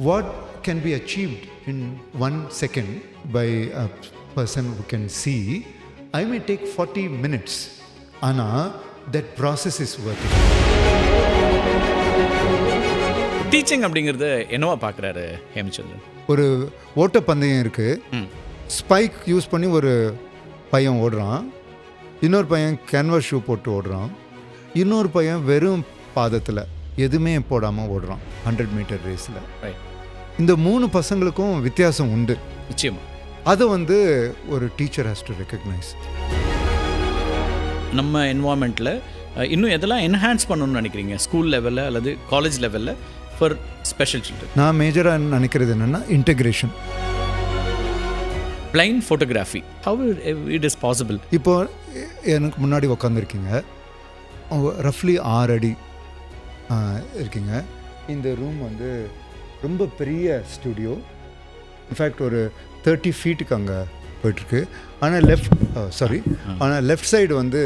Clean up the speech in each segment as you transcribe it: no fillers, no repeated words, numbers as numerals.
what can be achieved in 1 second by a person who can see, I may take 40 minutes. Ana, that process is worth it. Teaching அப்படிங்கிறது என்னவா பார்க்குறாரு ஹேமச்சந்திரன்? ஒரு ஓட்டப்பந்தயம் இருக்குது, spike use பண்ணி ஒரு பையன் ஓடுறான், இன்னொரு பையன் கேன்வாஸ் ஷூ போட்டு ஓடுறான், இன்னொரு பையன் வெறும் பாதத்தில் எதுவுமே போடாமல் ஓடுறான் 100 மீட்டர் ரேஸில். இந்த 3 பசங்களுக்கும் வித்தியாசம் உண்டு நிச்சயமாக. அதை வந்து ஒரு டீச்சர் ஹேஸ் டு ரெக்கக்னைஸ். நம்ம என்வாமெண்ட்டில் இன்னும் எதெல்லாம் என்ஹான்ஸ் பண்ணணும்னு நினைக்கிறீங்க ஸ்கூல் லெவலில் அல்லது காலேஜ் லெவலில் ஃபார் ஸ்பெஷல் சில்ட்ரன்? நான் மேஜராக நினைக்கிறது என்னென்னா integration. Blind photography, how it is possible? இப்போ எனக்கு முன்னாடி உக்காந்துருக்கீங்க, ரஃப்லி 6 அடி இருக்கீங்க. இந்த ரூம் வந்து ரொம்ப பெரிய ஸ்டுடியோ, இன்ஃபேக்ட் ஒரு 30 ஃபீட்டுக்கு அங்கே போயிட்டுருக்கு. ஆனால் லெஃப்ட் சைடு வந்து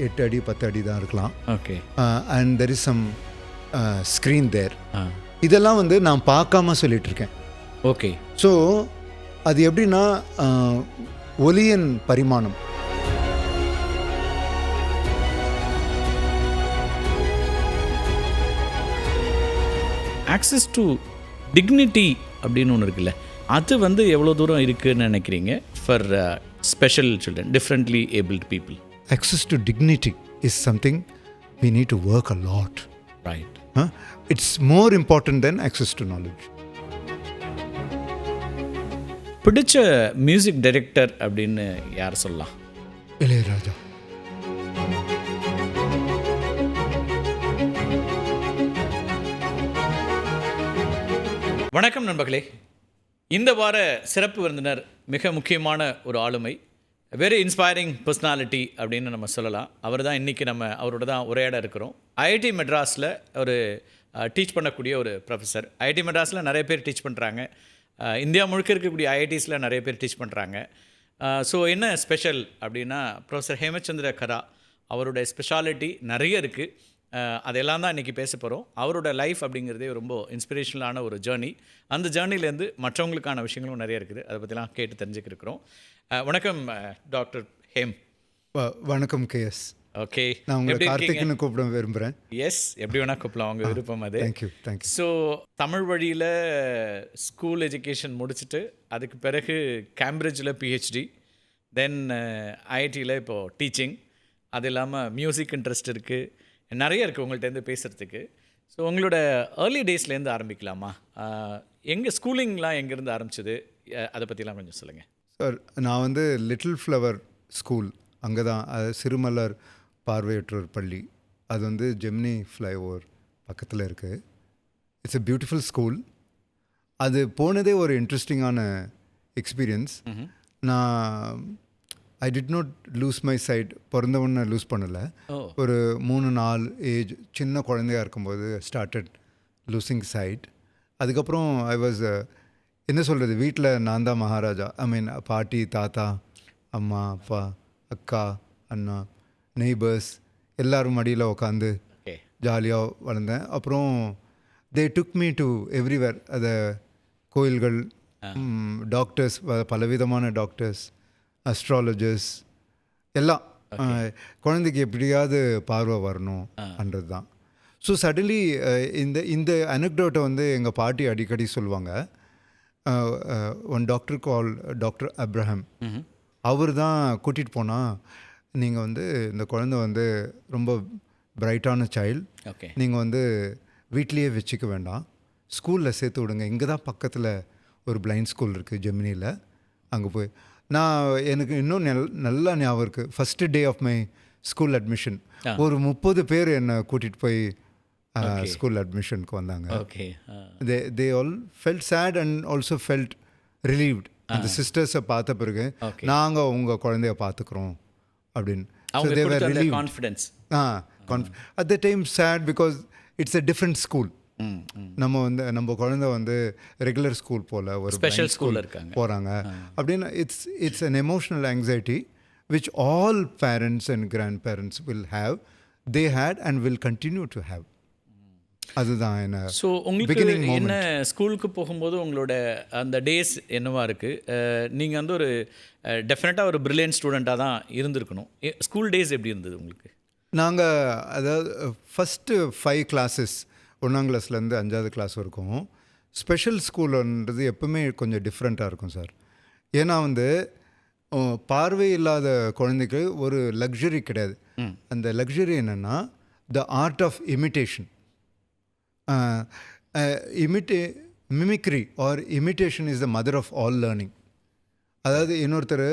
8 அடி 10 அடி தான் இருக்கலாம். Okay. And there is some screen there. இதெல்லாம் வந்து நான் பார்க்காம சொல்லிகிட்ருக்கேன். ஓகே. ஸோ அது எப்படின்னா ஒலியின் பரிமாணம். ஆக்சஸ் டு டிக்னிட்டி அப்படின்னு ஒன்று இருக்குல்ல, அது வந்து எவ்வளோ தூரம் இருக்குதுன்னு நினைக்கிறீங்க for special children, differently abled people? Access to dignity is something we need to work a lot. Right. It's more important than access to knowledge. பிடிச்ச மியூசிக் டைரக்டர் அப்படின்னு யார் சொல்லலாம்? இளையராஜா. வணக்கம் நண்பர்களே. இந்த வார சிறப்பு விருந்தினர் மிக முக்கியமான ஒரு ஆளுமை, வெரி இன்ஸ்பைரிங் பர்சனாலிட்டி அப்படின்னு நம்ம சொல்லலாம். அவர் தான் இன்றைக்கி நம்ம அவரோட தான் உரையாட இருக்கிறோம். ஐஐடி மெட்ராஸில் ஒரு டீச் பண்ணக்கூடிய ஒரு ப்ரொஃபஸர். ஐஐடி மெட்ராஸில் நிறைய பேர் டீச் பண்ணுறாங்க, இந்தியா முழுக்க இருக்கக்கூடிய ஐஐடிஸில் நிறைய பேர் டீச் பண்ணுறாங்க. ஸோ என்ன ஸ்பெஷல் அப்படின்னா ப்ரொஃபஸர் ஹேமச்சந்திர கரா, அவருடைய ஸ்பெஷாலிட்டி நிறைய இருக்குது. அதெல்லாம் தான் இன்றைக்கி பேச போகிறோம். அவரோட லைஃப் அப்படிங்கிறதே ரொம்ப இன்ஸ்பிரேஷனலான ஒரு ஜேர்னி. அந்த ஜேர்னிலேருந்து மற்றவங்களுக்கான விஷயங்களும் நிறைய இருக்குது, அதை பற்றிலாம் கேட்டு தெரிஞ்சுக்கிருக்கிறோம். வணக்கம் டாக்டர் ஹேம். வணக்கம் கேஎஸ். ஓகே, நான் உங்களை கார்த்திக்னு கூப்பிட விரும்புகிறேன். எஸ், எப்படி வேணால் கூப்பிடலாம், அவங்க விருப்பம் அது. தேங்க்யூ. ஸோ தமிழ் வழியில் ஸ்கூல் எஜுகேஷன் முடிச்சுட்டு அதுக்கு பிறகு கேம்பிரிட்ஜில் பிஹெச்டி, தென் ஐஐடியில் இப்போது டீச்சிங், அது இல்லாமல் மியூசிக் இன்ட்ரெஸ்ட் இருக்குது, நிறைய இருக்குது உங்கள்கிட்டருந்து பேசுகிறதுக்கு. ஸோ உங்களோட ஏர்லி டேஸ்லேருந்து ஆரம்பிக்கலாமா? எங்கள் ஸ்கூலிங்லாம் எங்கேருந்து ஆரம்பிச்சது, அதை பற்றிலாம் கொஞ்சம் சொல்லுங்கள். சார், நான் வந்து லிட்டில் ஃப்ளவர் ஸ்கூல் அங்கே தான், அது சிறுமலர் பார்வையற்றோர் பள்ளி, அது வந்து ஜெமினி ஃப்ளைஓவர் பக்கத்தில் இருக்குது. It's a beautiful school. அது போனதே ஒரு இன்ட்ரெஸ்டிங்கான எக்ஸ்பீரியன்ஸ். நான் I did not lose my sight. பிறந்தவொன்னே லூஸ் பண்ணலை. ஒரு 3-4 ஏஜ் சின்ன குழந்தையாக இருக்கும்போது ஸ்டார்டட் லூசிங் சைட். அதுக்கப்புறம் ஐ வாஸ் என்ன சொல்கிறது, வீட்டில் நான் தான் மகாராஜா. ஐ மீன் பாட்டி, தாத்தா, அம்மா, அப்பா, அக்கா, அண்ணா, நெய்பர்ஸ் எல்லாரும் மடியில் உட்காந்து ஜாலியாக வளர்ந்தேன். அப்புறம் தே டுக் மீ டு எவ்ரிவேர். அதை கோயில்கள், டாக்டர்ஸ், பலவிதமான டாக்டர்ஸ், அஸ்ட்ராலஜர்ஸ் எல்லாம், குழந்தைக்கு எப்படியாவது பார்வை வரணும் அன்றது தான். ஸோ சடன்லி இந்த அனெக்டோட்டை வந்து எங்கள் பாட்டி அடிக்கடி சொல்லுவாங்க. ஒன் டாக்டர் கால் டாக்டர் அப்ரஹாம், அவர் தான் கூட்டிகிட்டு போனால், நீங்கள் வந்து இந்த குழந்தை வந்து ரொம்ப பிரைட்டான சைல்டு, நீங்கள் வந்து வீட்லேயே வச்சுக்க வேண்டாம், ஸ்கூலில் சேர்த்து விடுங்க. இங்கே தான் பக்கத்தில் ஒரு பிளைண்ட் ஸ்கூல் இருக்குது ஜெமினியில், அங்கே போய். எனக்கு இன்னும் நல்லா ஞாபகம் இருக்குது, first day of my school admission ஒரு 30 பேர் என்னை கூட்டிகிட்டு போய் ஸ்கூல் அட்மிஷனுக்கு வந்தாங்க. They all felt sad and also felt relieved. அந்த சிஸ்டர்ஸை பார்த்த பிறகு நாங்கள் உங்கள் குழந்தைய பார்த்துக்குறோம் அப்படின்னு. At the time sad because it's a different school. நம்ம குழந்தை வந்து ரெகுலர் ஸ்கூல் போல் ஒரு ஸ்பெஷல் ஸ்கூல் போகிறாங்க அப்படின்னு. It's an emotional anxiety which all parents and grandparents will have, they had and will continue to have. அதுதான் என்ன so உங்களுக்கு beginning moment. என்ன ஸ்கூலுக்கு போகும்போது உங்களோட அந்த டேஸ் என்னவா இருக்குது? நீங்கள் வந்து ஒரு டெஃபினட்டாக ஒரு பிரில்லியன்ட் ஸ்டூடெண்ட்டாக தான் இருந்திருக்கணும். ஸ்கூல் டேஸ் எப்படி இருந்தது உங்களுக்கு? நாங்கள் அதாவது ஃபஸ்ட்டு 5 கிளாஸஸ் 1ஆம் கிளாஸ்லேருந்து 5வது கிளாஸ் வரைக்கும் ஸ்பெஷல் ஸ்கூலுன்றது எப்பவுமே கொஞ்சம் டிஃப்ரெண்ட்டாக இருக்கும் சார். ஏன்னா வந்து பார்வை இல்லாத குழந்தைக்கு ஒரு லக்ஸுரி கிடையாது. அந்த லக்ஸுரி என்னென்னா the art of imitation. Mimicry or imitation is the mother of all learning. அதாவது இன்னொருத்தர்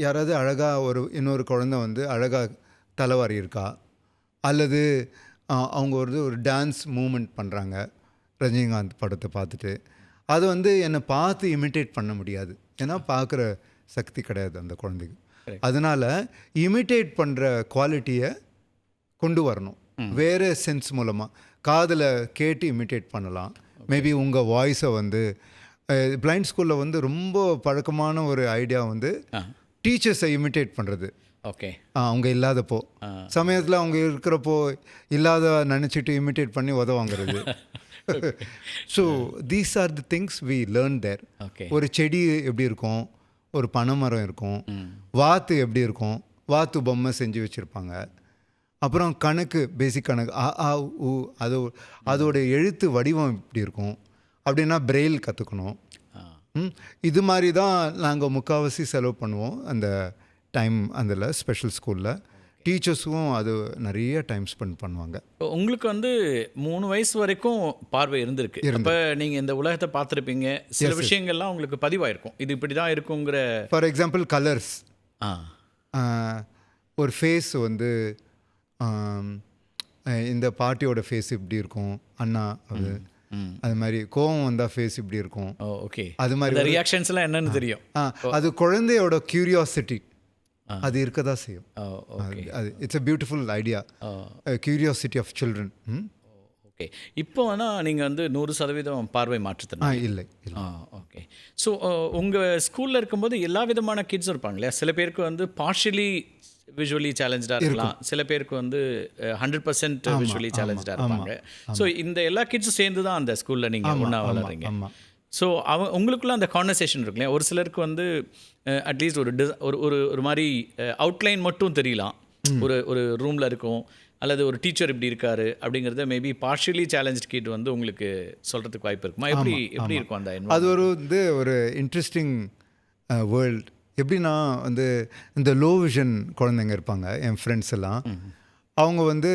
யாராவது அழகாக இன்னொரு குழந்தை வந்து அழகாக தலைவாரி இருக்கா, அல்லது அவங்க ஒரு டான்ஸ் மூமெண்ட் பண்ணுறாங்க ரஜினிகாந்த் படத்தை பார்த்துட்டு, அதை வந்து என்னை பார்த்து இமிட்டேட் பண்ண முடியாது. ஏன்னா பார்க்குற சக்தி கிடையாது அந்த குழந்தைக்கு. அதனால் இமிட்டேட் பண்ணுற குவாலிட்டியை கொண்டு வரணும் வேறு சென்ஸ் மூலமாக. காதில் கேட்டு இமிட்டேட் பண்ணலாம். மேபி உங்கள் வாய்ஸை வந்து பிளைண்ட் ஸ்கூலில் வந்து ரொம்ப பழக்கமான ஒரு ஐடியா வந்து டீச்சர்ஸை இமிட்டேட் பண்ணுறது. ஓகே, அவங்க இல்லாதப்போ சமயத்தில் அவங்க இருக்கிறப்போ இல்லாத நினச்சிட்டு இமிட்டேட் பண்ணி உதவாங்கிறது. So these are the things we learn there. ஒரு செடி எப்படி இருக்கும், ஒரு பனைமரம் இருக்கும், வாத்து எப்படி இருக்கும், வாத்து பொம்மை செஞ்சு வச்சுருப்பாங்க. அப்புறம் கணக்கு, பேசிக் கணக்கு, அதோட எழுத்து வடிவம் எப்படி இருக்கும் அப்படின்னா பிரெயில் கற்றுக்கணும். இது மாதிரி தான் நாங்கள் முக்கால்வாசி செலவு பண்ணுவோம் அந்த டைம். அதில் ஸ்பெஷல் ஸ்கூலில் டீச்சர்ஸும் அது நிறைய டைம் ஸ்பெண்ட் பண்ணுவாங்க. உங்களுக்கு வந்து 3 வயசு வரைக்கும் பார்வை இருந்திருக்கு. அப்போ நீங்கள் இந்த உலகத்தை பார்த்துருப்பீங்க, சில விஷயங்கள்லாம் உங்களுக்கு பதிவாயிருக்கும், இது இப்படி தான் இருக்குங்கிற. ஃபார் எக்ஸாம்பிள் கலர்ஸ், ஒரு ஃபேஸ் வந்து இந்த பாட்டியோட ஃபேஸ் இப்படி இருக்கும், அண்ணா அது மாதிரி கோவம் வந்தால் ஃபேஸ் இப்படி இருக்கும். ஓகே, அது மாதிரி ரியாக்ஷன்ஸ்லாம் என்னன்னு தெரியும். அது குழந்தையோட கியூரியாசிட்டி அது இருக்க தான் செய்யும். அது it's a beautiful idea, curiosity of children. Okay, இப்போ ஆனால் நீங்கள் வந்து 100% பார்வை மாற்றுத்திறன் இல்லை. ஓகே, ஸோ உங்கள் ஸ்கூலில் இருக்கும்போது எல்லா விதமான கிட்ஸும் இருப்பாங்க இல்லையா? சில பேருக்கு வந்து பார்ஷியலி விஷுவலி சேலஞ்சாக இருக்கலாம், சில பேருக்கு வந்து 100% விஷுவலி சேலஞ்சாக இருப்பாங்க. ஸோ இந்த எல்லா கிட்ஸும் சேர்ந்து தான் அந்த ஸ்கூலில் நீங்கள் ஒன்றா வளர்றீங்க. ஸோ உங்களுக்குள்ள அந்த கான்வர்சேஷன் இருக்கு இல்லையா? ஒரு சிலருக்கு வந்து அட்லீஸ்ட் ஒரு மாதிரி அவுட்லைன் மட்டும் தெரியலாம், ஒரு ரூமில் இருக்கும், அல்லது ஒரு டீச்சர் இப்படி இருக்காரு அப்படிங்கிறத மேபி பார்ஷியலி சேலஞ்ச் கிட் வந்து உங்களுக்கு சொல்கிறதுக்கு வாய்ப்பு இருக்குமா? எப்படி இருக்கும் அந்த? அது ஒரு இன்ட்ரெஸ்டிங் வேர்ல்ட். எப்படின்னா வந்து இந்த லோ விஷன் குழந்தைங்க இருப்பாங்க, என் ஃப்ரெண்ட்ஸ் எல்லாம். அவங்க வந்து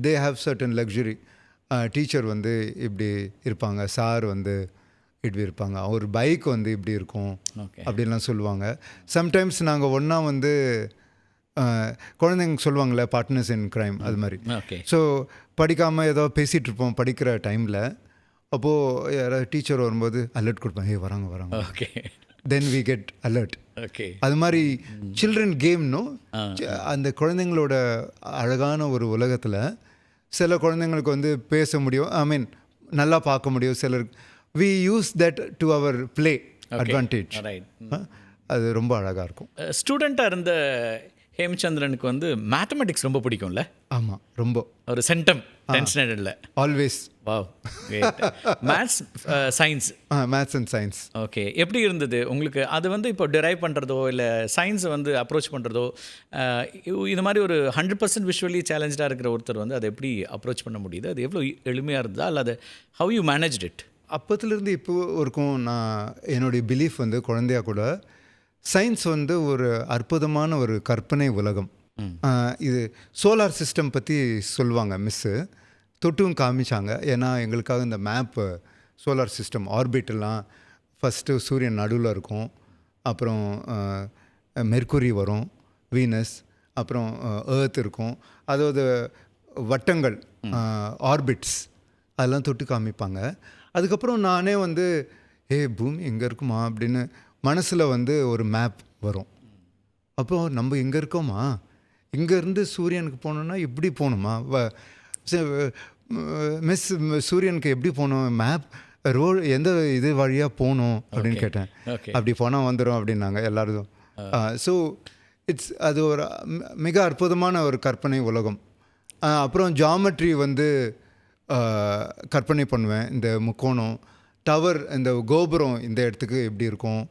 they have certain luxury. Teacher வந்து இப்படி இருப்பாங்க, சார் வந்து இப்படி இருப்பாங்க, ஒரு பைக் வந்து இப்படி இருக்கும் அப்படின்லாம் சொல்லுவாங்க. சம்டைம்ஸ் நாங்கள் ஒன்றா வந்து குழந்தைங்க சொல்லுவாங்களே பார்ட்னர்ஸ் இன் க்ரைம், அது மாதிரி. ஸோ படிக்காமல் ஏதோ பேசிகிட்டு இருப்போம் படிக்கிற டைமில். அப்போது யாராவது டீச்சர் வரும்போது அலர்ட் கொடுப்பேன், ஏ வராங்க. Okay, then we get alert. Okay, அது மாதிரி சில்ட்ரன் கேம்னும் அந்த குழந்தைங்களோட அழகான ஒரு உலகத்தில் சில குழந்தைங்களுக்கு வந்து பேச முடியும், ஐ மீன் நல்லா பார்க்க முடியும். சிலர் we use that to our play advantage. அது ரொம்ப அழகாக இருக்கும். ஸ்டூடெண்ட்டாக இருந்த ஹேமச்சந்திரனுக்கு வந்து மேத்தமெட்டிக்ஸ் ரொம்ப பிடிக்கும்ல? ஆமாம், ரொம்ப. ஒரு சென்டம் டென்ஷன் இல்லை, always. Wow, maths science. Maths and science. Okay, எப்படி இருந்தது உங்களுக்கு அது வந்து இப்போ டிரைவ் பண்ணுறதோ இல்லை சயின்ஸை வந்து அப்ரோச் பண்ணுறதோ? இது மாதிரி ஒரு 100% விஷுவலி சேலஞ்சாக இருக்கிற ஒருத்தர் வந்து அதை எப்படி அப்ரோச் பண்ண முடியுது? அது எவ்வளோ எளிமையாக இருந்ததா, அல்லது ஹவ் யூ மேனேஜ்ட் இட்? அப்போத்துலேருந்து இப்போ வரைக்கும் என்னுடைய பிலீஃப் வந்து குழந்தையா கூட சயின்ஸ் வந்து ஒரு அற்புதமான ஒரு கற்பனை உலகம். இது சோலார் சிஸ்டம் பற்றி சொல்லுவாங்க மிஸ்ஸு, தொட்டும் காமிச்சாங்க. ஏன்னா எங்களுக்காக இந்த மேப்பு சோலார் சிஸ்டம் ஆர்பிட்டெல்லாம் ஃபஸ்ட்டு சூரியன் நடுவில் இருக்கும், அப்புறம் மெர்க்குரி வரும், வீனஸ், அப்புறம் ஏர்த் இருக்கும், அதாவது வட்டங்கள், ஆர்பிட்ஸ், அதெல்லாம் தொட்டு காமிப்பாங்க. அதுக்கப்புறம் நானே வந்து பூமி எங்கே இருக்குமா அப்படின்னு மனசில் வந்து ஒரு மேப் வரும். அப்போது நம்ம எங்கே இருக்கோமா, இங்கேருந்து சூரியனுக்கு போகணுன்னா எப்படி போகணுமா, மிஸ் சூரியனுக்கு எப்படி போகணும், மேப் ரோடு எந்த இது வழியாக போகணும் அப்படின்னு கேட்டேன். அப்படி போனால் வந்துடும் அப்படின்னாங்க எல்லோரும். ஸோ அது ஒரு மிக அற்புதமான ஒரு கற்பனை உலகம். அப்புறம் ஜாமெட்ரி வந்து கற்பனை பண்ணுவேன். இந்த முக்கோணம் டவர், இந்த கோபுரம் இந்த இடத்துக்கு எப்படி இருக்கும்,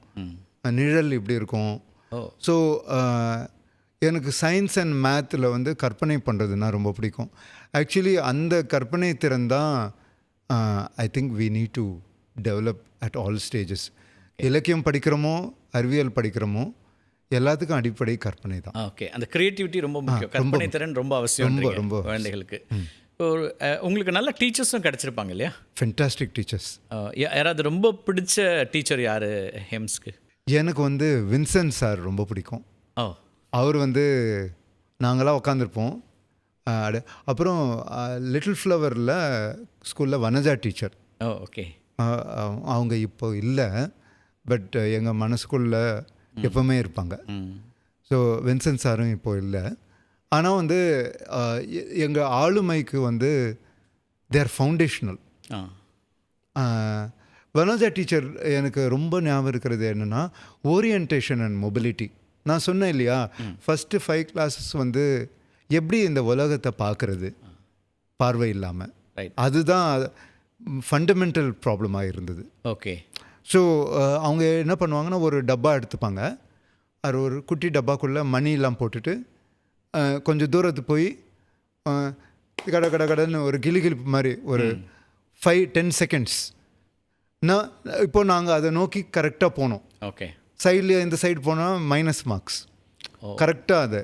நிழல் இப்படி இருக்கும். ஸோ எனக்கு சயின்ஸ் அண்ட் மேத்தில் வந்து கற்பனை பண்ணுறதுன்னா ரொம்ப பிடிக்கும். ஆக்சுவலி அந்த கற்பனை திறன் தான் I think we need to develop at all stages. இலக்கியம் படிக்கிறோமோ அறிவியல் படிக்கிறோமோ எல்லாத்துக்கும் அடிப்படை கற்பனை தான். ஓகே, அந்த கிரியேட்டிவிட்டி ரொம்ப முக்கியம். கற்பனை திறன் ரொம்ப அவசியம் ரொம்ப குழந்தைகளுக்கு. உங்களுக்கு நல்ல டீச்சர்ஸும் கிடச்சிருப்பாங்க இல்லையா? Fantastic teachers. யாராவது ரொம்ப பிடிச்ச டீச்சர் யார் ஹெம்ஸ்க்கு? எனக்கு வந்து வின்சென்ட் சார் ரொம்ப பிடிக்கும். ஓ, அவர் வந்து நாங்களாம் உட்காந்துருப்போம். அப்புறம் லிட்டில் ஃப்ளவரில் ஸ்கூலில் வனஜா டீச்சர். ஓ, ஓகே. அவங்க இப்போ இல்லை, பட் எங்கள் மனசுக்குள்ள எப்பவுமே இருப்பாங்க. ஸோ வின்சென்ட் சாரும் இப்போ இல்லை. ஆனால் வந்து எங்கள் ஆளுமைக்கு வந்து தேர் ஃபவுண்டேஷனல். வனஜா டீச்சர் எனக்கு ரொம்ப ஞாபகம் இருக்கிறது என்னென்னா ஓரியன்டேஷன் அண்ட் மொபிலிட்டி. நான் சொன்னேன் இல்லையா, ஃபஸ்ட்டு 5 classes வந்து எப்படி இந்த உலகத்தை பார்க்குறது பார்வை இல்லாமல், அதுதான் ஃபண்டமெண்டல் ப்ராப்ளமாக இருந்தது. ஓகே. ஸோ அவங்க என்ன பண்ணுவாங்கன்னா ஒரு டப்பா எடுத்துப்பாங்க. அது ஒரு குட்டி டப்பாக்குள்ளே மணிலாம் போட்டுட்டு கொஞ்சம் தூரத்துக்கு போய் கடன்னு ஒரு கிளிகிழிப்பு மாதிரி ஒரு 5-10 seconds. நான் இப்போது நாங்கள் அதை நோக்கி கரெக்டாக போனோம். ஓகே. சைடில் இந்த சைடு போனால் மைனஸ் மார்க்ஸ். கரெக்டாக அதை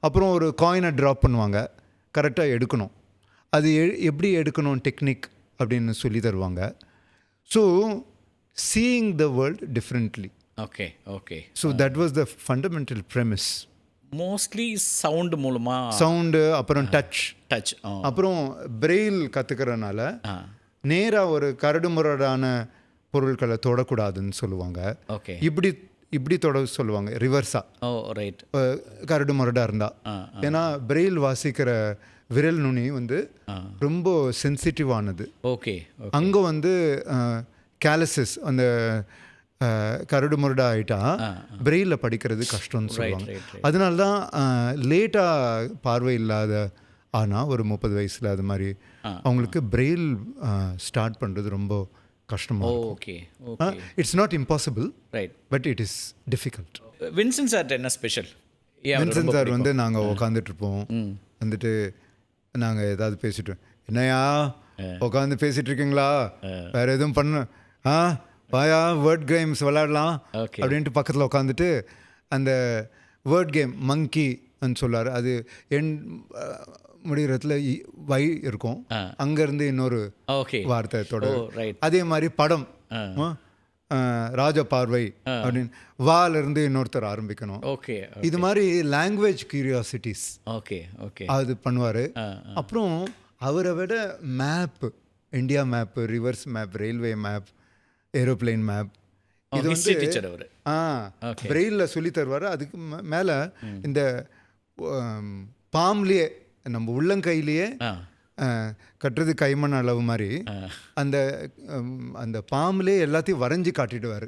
அப்புறம் ஒரு காயினை ட்ராப் பண்ணுவாங்க, கரெக்டாக எடுக்கணும். அது எப்படி எடுக்கணும் டெக்னிக் அப்படின்னு சொல்லி தருவாங்க. So seeing the world differently. Okay, okay. So that was the fundamental premise. Mostly sound மூலமாக, சவுண்டு, அப்புறம் டச், அப்புறம் பிரெயில் கற்றுக்கிறனால நேராக ஒரு கரடுமுரடான பொருட்களை தொடக்கூடாதுன்னு சொல்லுவாங்க. ஓகே. இப்படி தொட சொல்லுவாங்க ரிவர்ஸாக. ஓ, ரைட். கரடு முரடாக இருந்தால். ஏன்னா பிரெயில் வாசிக்கிற விரல் நுனி வந்து ரொம்ப சென்சிட்டிவானது. ஓகே. அங்கே வந்து கேலசஸ் அந்த கரடு முரடா ஆகிட்டா பிரெயிலில் படிக்கிறது கஷ்டம்னு சொல்லுவாங்க. அதனால தான் லேட்டாக பார்வை இல்லாத ஆனால் ஒரு 30 வயசில் அது மாதிரி அவங்களுக்கு பிரெயில் ஸ்டார்ட் பண்ணுறது ரொம்ப கஷ்டமாக. Okay. It's not impossible, right, but it is difficult. Vincent sir என்ன ஸ்பெஷல்? வின்சென்ட் சார் வந்து நாங்கள் உட்காந்துட்ருப்போம், வந்துட்டு நாங்கள் ஏதாவது பேசிட்டு, என்னையா உட்காந்து பேசிகிட்டு இருக்கீங்களா, வேறு எதுவும் பண்ண வாயா வேர்ட் கேம்ஸ் விளையாடலாம் அப்படின்ட்டு பக்கத்தில் உட்காந்துட்டு அந்த வேர்ட் கேம் மங்கின்னு சொல்லார். அது முடிகிறதுல வை இருக்கும், அங்கேருந்து இன்னொரு வார்த்தை தொடர். அதே மாதிரி படம் ராஜ பார்வை அப்படின்னு வாலிருந்து இன்னொருத்தர் ஆரம்பிக்கணும். ஓகே. இது மாதிரி லாங்குவேஜ் கியூரியாசிட்டிஸ் அது பண்ணுவார். அப்புறம் அவரை விட map, India map, reverse map, railway map, aeroplane map, இது வந்து பிரெயிலில் சொல்லி தருவார். அதுக்கு மேலே இந்த பாம்லேயே நம்ம உள்ளங்கையிலேயே கட்டுறது கைமண் அளவு மாதிரி அந்த அந்த பாம்லேயே எல்லாத்தையும் வரைஞ்சி காட்டிடுவார்.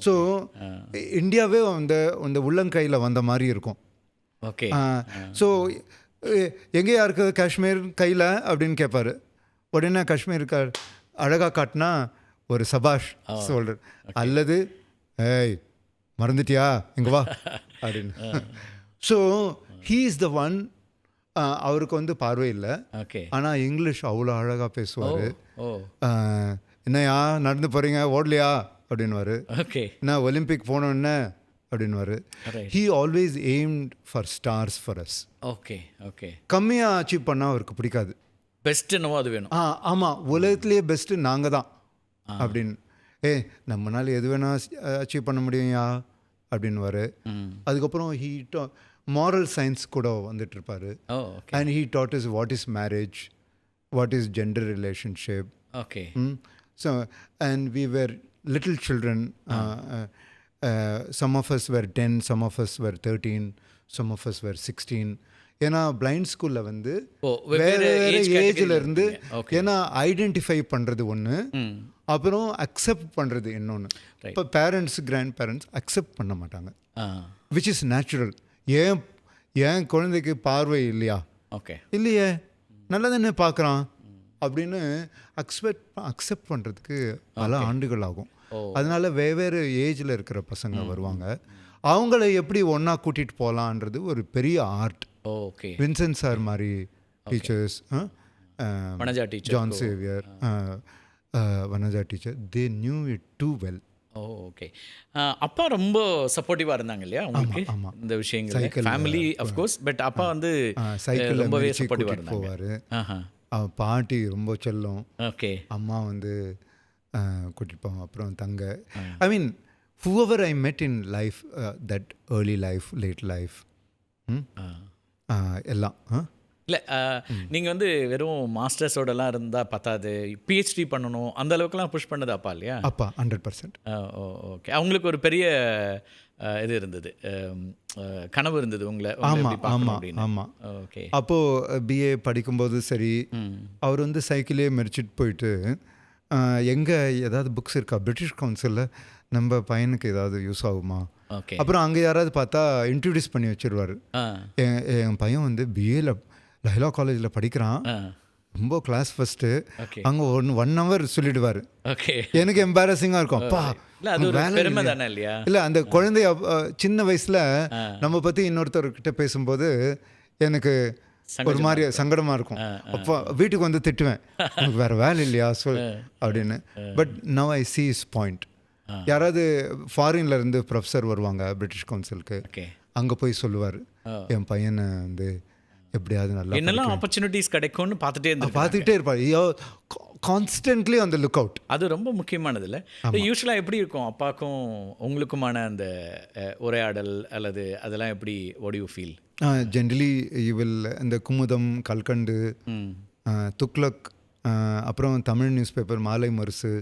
ஸோ இந்தியாவே அந்த உள்ளங்கையில் வந்த மாதிரி இருக்கும். ஓகே. ஸோ எங்கே யாருக்கு காஷ்மீர் கையில் அப்படின்னு கேட்பார். உடனே காஷ்மீர் அழகாக காட்டினா ஒரு சபாஷ் சொல்கிறார், அல்லது ஏய் மறந்துட்டியா இங்கே வா அப்படின்னு. So he is the one. அவருக்கு வந்து பார்வை இல்லை, ஆனால் இங்கிலீஷ் அவ்வளோ அழகாக பேசுவார். என்னையா நடந்து போகிறீங்க ஓடலையா அப்படின்வாரு. என்ன ஒலிம்பிக் போனோன்னு அப்படின்வாரு. He always aimed for stars for us. Okay. Okay. கம்மியாக அச்சீவ் பண்ணால் அவருக்கு பிடிக்காது. பெஸ்ட் என்னவோ அது வேணும். ஆமாம், உலகத்துலேயே பெஸ்ட்டு நாங்கள் தான் அப்படின்னு. நம்மளால் எது வேணால் அச்சீவ் பண்ண முடியும்யா அப்படின்வாரு. அதுக்கப்புறம் moral science கூட வந்துட்டு இருப்பாரு. And he taught us what is marriage, what is gender relationship. Okay. So and we were little children. Some of us were 10, some of us were 13, some of us were 16. ஏன்னா blind ஸ்கூலில் வந்து வேறு வேறு ஏஜில் இருந்து, ஏன்னா identify பண்ணுறது ஒன்று, அப்புறம் அக்செப்ட் பண்ணுறது இன்னொன்று. இப்போ பேரண்ட்ஸ், கிராண்ட் பேரண்ட்ஸ் அக்செப்ட் பண்ண மாட்டாங்க, விச் இஸ் நேச்சுரல். ஏன் குழந்தைக்கு பார்வை இல்லையா? ஓகே. இல்லையே, நல்லா தானே பார்க்குறான் அப்படின்னு அக்செப்ட் பண்ணுறதுக்கு பல ஆண்டுகள் ஆகும். அதனால வெவ்வேறு ஏஜில் இருக்கிற பசங்க வருவாங்க. அவங்கள எப்படி ஒன்றா கூட்டிகிட்டு போகலான்றது ஒரு பெரிய ஆர்ட். ஓகே. வின்சென்ட் சார் மாதிரி teachers, Vanaja teacher, John Xavier, Vanaja teacher, they knew it too well. Okay. அப்பா ரொம்ப சப்போர்ட்டிவாக இருந்தாங்க இல்லையா உங்களுக்கு இந்த விஷயங்கள்? ஃபேமிலி அஃப்கோர்ஸ், பட் அப்பா வந்து சைக்கிளில் ரொம்பவே மிதிச்சு சப்போர்ட்டிவாக கூட்டிகிட்டு இருந்தாங்க. போவார். பாட்டி ரொம்ப செல்லம். ஓகே. அம்மா வந்து கூட்டிகிட்டு போவாங்க. அப்புறம் தங்க, ஐ மீன் whoever I met in life, that early life, late life, எல்லாம். இல்லை, நீங்கள் வந்து வெறும் மாஸ்டர்ஸோடலாம் இருந்தால் பத்தாது, பிஹெச்டி பண்ணணும் அந்த அளவுக்குலாம் புஷ் பண்ணது அப்பா இல்லையா? அப்பா 100%. ஓகே. அவங்களுக்கு ஒரு பெரிய இது இருந்தது, கனவு இருந்தது உங்களை ஆமாம். ஓகே. அப்போது பிஏ படிக்கும்போது சரி, அவர் வந்து சைக்கிளே மெரிச்சிட்டு போயிட்டு, எங்கே ஏதாவது புக்ஸ் இருக்கா பிரிட்டிஷ் கவுன்சிலில், நம்ம பையனுக்கு ஏதாவது யூஸ் ஆகுமா. ஓகே. அப்புறம் அங்கே யாராவது பார்த்தா இன்ட்ரடியூஸ் பண்ணி வச்சிருவார். என் பையன் வந்து பிஏல லைலா காலேஜில் படிக்கிறான், ரொம்ப கிளாஸ் ஃபஸ்ட்டு. அங்கே 1 hour சொல்லிடுவார். ஓகே. எனக்கு எம்பாரசிங்காக இருக்கும். அப்பா இல்லை, அந்த குழந்தைய சின்ன வயசில் நம்ம பற்றி இன்னொருத்தர்கிட்ட பேசும்போது எனக்கு ஒரு மாதிரி சங்கடமாக இருக்கும். அப்போ வீட்டுக்கு வந்து திட்டுவேன், எனக்கு வேறு வேலை இல்லையா சொல் அப்படின்னு. But now I C is point. யாராவது ஃபாரின்ல இருந்து ப்ரொஃபஸர் வருவாங்க பிரிட்டிஷ் கவுன்சிலுக்கு, அங்கே போய் சொல்லுவார், என் பையனை வந்து எப்படியாவது நல்லா என்னெல்லாம் ஆப்பர்ச்சுனிட்டிஸ் கிடைக்கும்னு பார்த்துக்கிட்டே இருப்பார். கான்ஸ்டன்ட்லி அந்த லுக் அவுட். அது ரொம்ப முக்கியமானது இல்லை? யூஸ்வலாக எப்படி இருக்கும் அப்பாக்கும் உங்களுக்குமான அந்த உரையாடல் அல்லது அதெல்லாம் எப்படி? What you feel? Generally will இந்த குமுதம், கல்கண்டு, துக்ளக், அப்புறம் தமிழ் நியூஸ் பேப்பர் மாலை முரசு,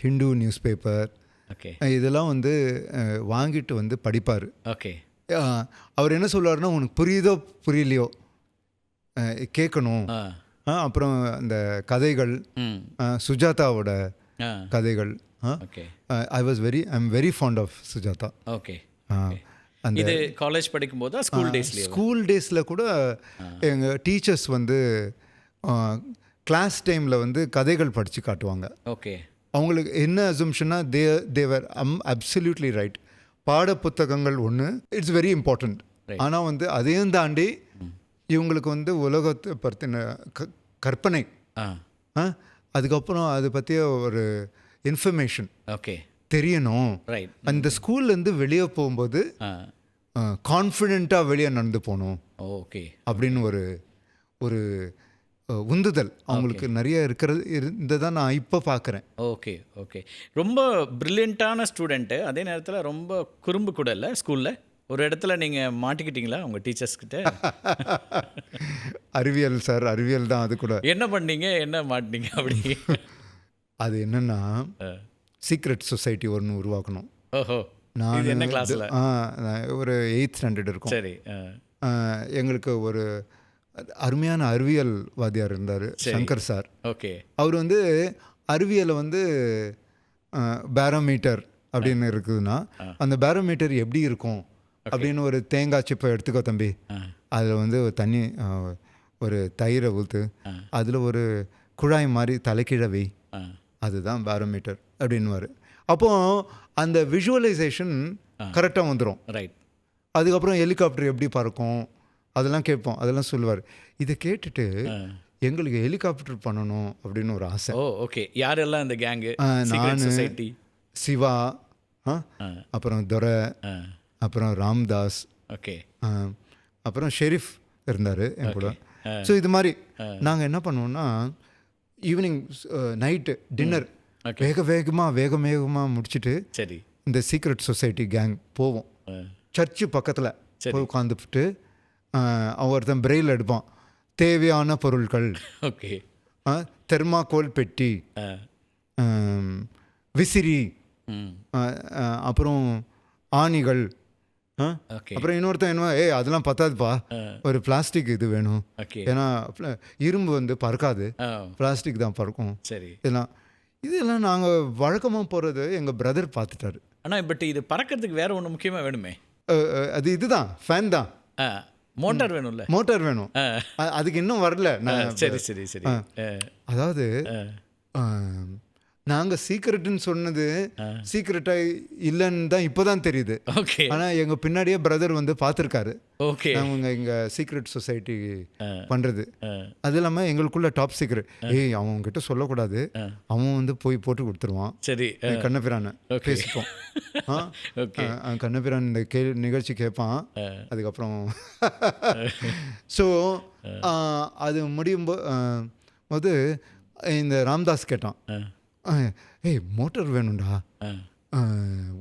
ஹிந்து நியூஸ் பேப்பர், இதெல்லாம் வந்து வாங்கிட்டு வந்து படிப்பார். ஓகே. அவர் என்ன சொல்லுவார்னா, உனக்கு புரியுதோ புரியலையோ கேட்கணும். அப்புறம் அந்த கதைகள், சுஜாதாவோட கதைகள். I am very fond of Sujatha. Okay. இது காலேஜ் படிக்கும்போது ஸ்கூல் டேஸில் கூட எங்கள் டீச்சர்ஸ் வந்து கிளாஸ் டைமில் வந்து கதைகள் படித்து காட்டுவாங்க. ஓகே. அவங்களுக்கு என்ன அசம்ஷன்னா, தேவர் அப்சல்யூட்லி ரைட். பாட புத்தகங்கள் ஒன்று, இட்ஸ் வெரி இம்பார்ட்டண்ட். ஆனால் வந்து அதையும் தாண்டி இவங்களுக்கு வந்து உலகத்தை பற்றின கற்பனை, அதுக்கப்புறம் அதை பற்றிய ஒரு இன்ஃபர்மேஷன் தெரியணும். அந்த ஸ்கூல்லேருந்து வெளியே போகும்போது கான்ஃபிடெண்ட்டாக வெளியே நடந்து போகணும். ஓகே. அப்படின்னு ஒரு உந்துதல் அவங்களுக்கு நிறைய இருந்ததை நான் இப்போ பார்க்குறேன். ஓகே. ஓகே. ரொம்ப ப்ரில்லியண்ட்டான ஸ்டூடெண்ட்டு, அதே நேரத்தில் ரொம்ப குறும்பு கூட இல்லை ஸ்கூலில். ஒரு இடத்துல நீங்கள் மாட்டிக்கிட்டீங்களா உங்கள் டீச்சர்ஸ்கிட்ட? அறிவியல் சார், அறிவியல் தான். அது கூட என்ன பண்ணீங்க, என்ன மாட்டினீங்க அப்படி? அது என்னென்னா, சீக்ரெட் சொசைட்டி ஒன்று உருவாக்கணும். ஓஹோ. நான் என்ன கிளாஸில்? ஒரு 8th standard இருக்கும். சரி. எங்களுக்கு ஒரு அருமையான அறிவியல் வாத்தியார் இருந்தார், சங்கர் சார். ஓகே. அவர் வந்து அறிவியலை வந்து பேரோமீட்டர் அப்படின்னு இருக்குதுன்னா, அந்த பேரோமீட்டர் எப்படி இருக்கும் அப்படின்னு ஒரு தேங்காய் சிப்பை எடுத்துக்கோ தம்பி, அதில் வந்து ஒரு தண்ணி, ஒரு தயிரை ஊற்று, அதில் ஒரு குழாய் மாதிரி தலைக்கீழ வை, அதுதான் பேரோமீட்டர் அப்படின்னுவார். அப்போது அந்த விஷுவலைசேஷன் கரெக்டாக வந்துடும். ரைட். அதுக்கப்புறம் ஹெலிகாப்டர் எப்படி பறக்கும் அதெல்லாம் கேட்போம், அதெல்லாம் சொல்லுவார். இதை கேட்டுட்டு எங்களுக்கு ஹெலிகாப்டர் பண்ணணும் அப்படின்னு ஒரு ஆசை. ஓகே. யாரெல்லாம் இந்த கேங்கு? நான், சிவா, அப்புறம் துரை, அப்புறம் ராம்தாஸ், ஓகே, அப்புறம் ஷெரீஃப் இருந்தார் என் கூட. ஸோ இது மாதிரி நாங்கள் என்ன பண்ணுவோம்னா, ஈவினிங் நைட்டு டின்னர் வேகமாக முடிச்சுட்டு சரி இந்த சீக்ரெட் சொசைட்டி கேங் போவோம். சர்ச்சு பக்கத்தில் போய் உட்காந்துட்டு ஒருத்தன் பிரெயில் எடுப்பான், தேவையான பொருட்கள், ஓகே, தெர்மாக்கோல் பெட்டி, விசிறி, அப்புறம் ஆணிகள், அப்புறம் இன்னொருத்தன் என்ன, அதெல்லாம் பத்தாதுப்பா, ஒரு பிளாஸ்டிக் இது வேணும், ஏன்னா இரும்பு வந்து பறக்காது, பிளாஸ்டிக் தான் பறக்கும். சரி. இதெல்லாம் நாங்கள் வழக்கமாக போகிறது எங்கள் பிரதர் பார்த்துட்டாரு. ஆனால் பட் இது பறக்கிறதுக்கு வேறு ஒன்று முக்கியமாக வேணுமே. இதுதான் ஃபேன் தான். மோட்டார் வேணும்ல. மோட்டார் வேணும். அதுக்கு இன்னும் வரல. நான் சரி சரி சரி. அதாவது நாங்கள் சீக்ரெட்டுன்னு சொன்னது சீக்ரெட்டாக இல்லைன்னு தான் இப்போ தான் தெரியுது. ஓகே. ஆனால் எங்கள் பின்னாடியே பிரதர் வந்து பார்த்துருக்காரு. ஓகே. அவங்க எங்கள் சீக்ரெட் சொசைட்டி பண்ணுறது. அது இல்லாமல் எங்களுக்குள்ள டாப் சீக்ரெட். ஏய் அவங்ககிட்ட சொல்லக்கூடாது, அவன் வந்து போய் போட்டு கொடுத்துருவான். சரி. கண்ணபிரான பேசிப்போம். கண்ணபிரான் இந்த நிகழ்ச்சி கேட்பான். அதுக்கப்புறம் ஸோ அது முடியும் போது இந்த ராம்தாஸ் கேட்டான், ஏய் மோட்டர் வேணும்டா,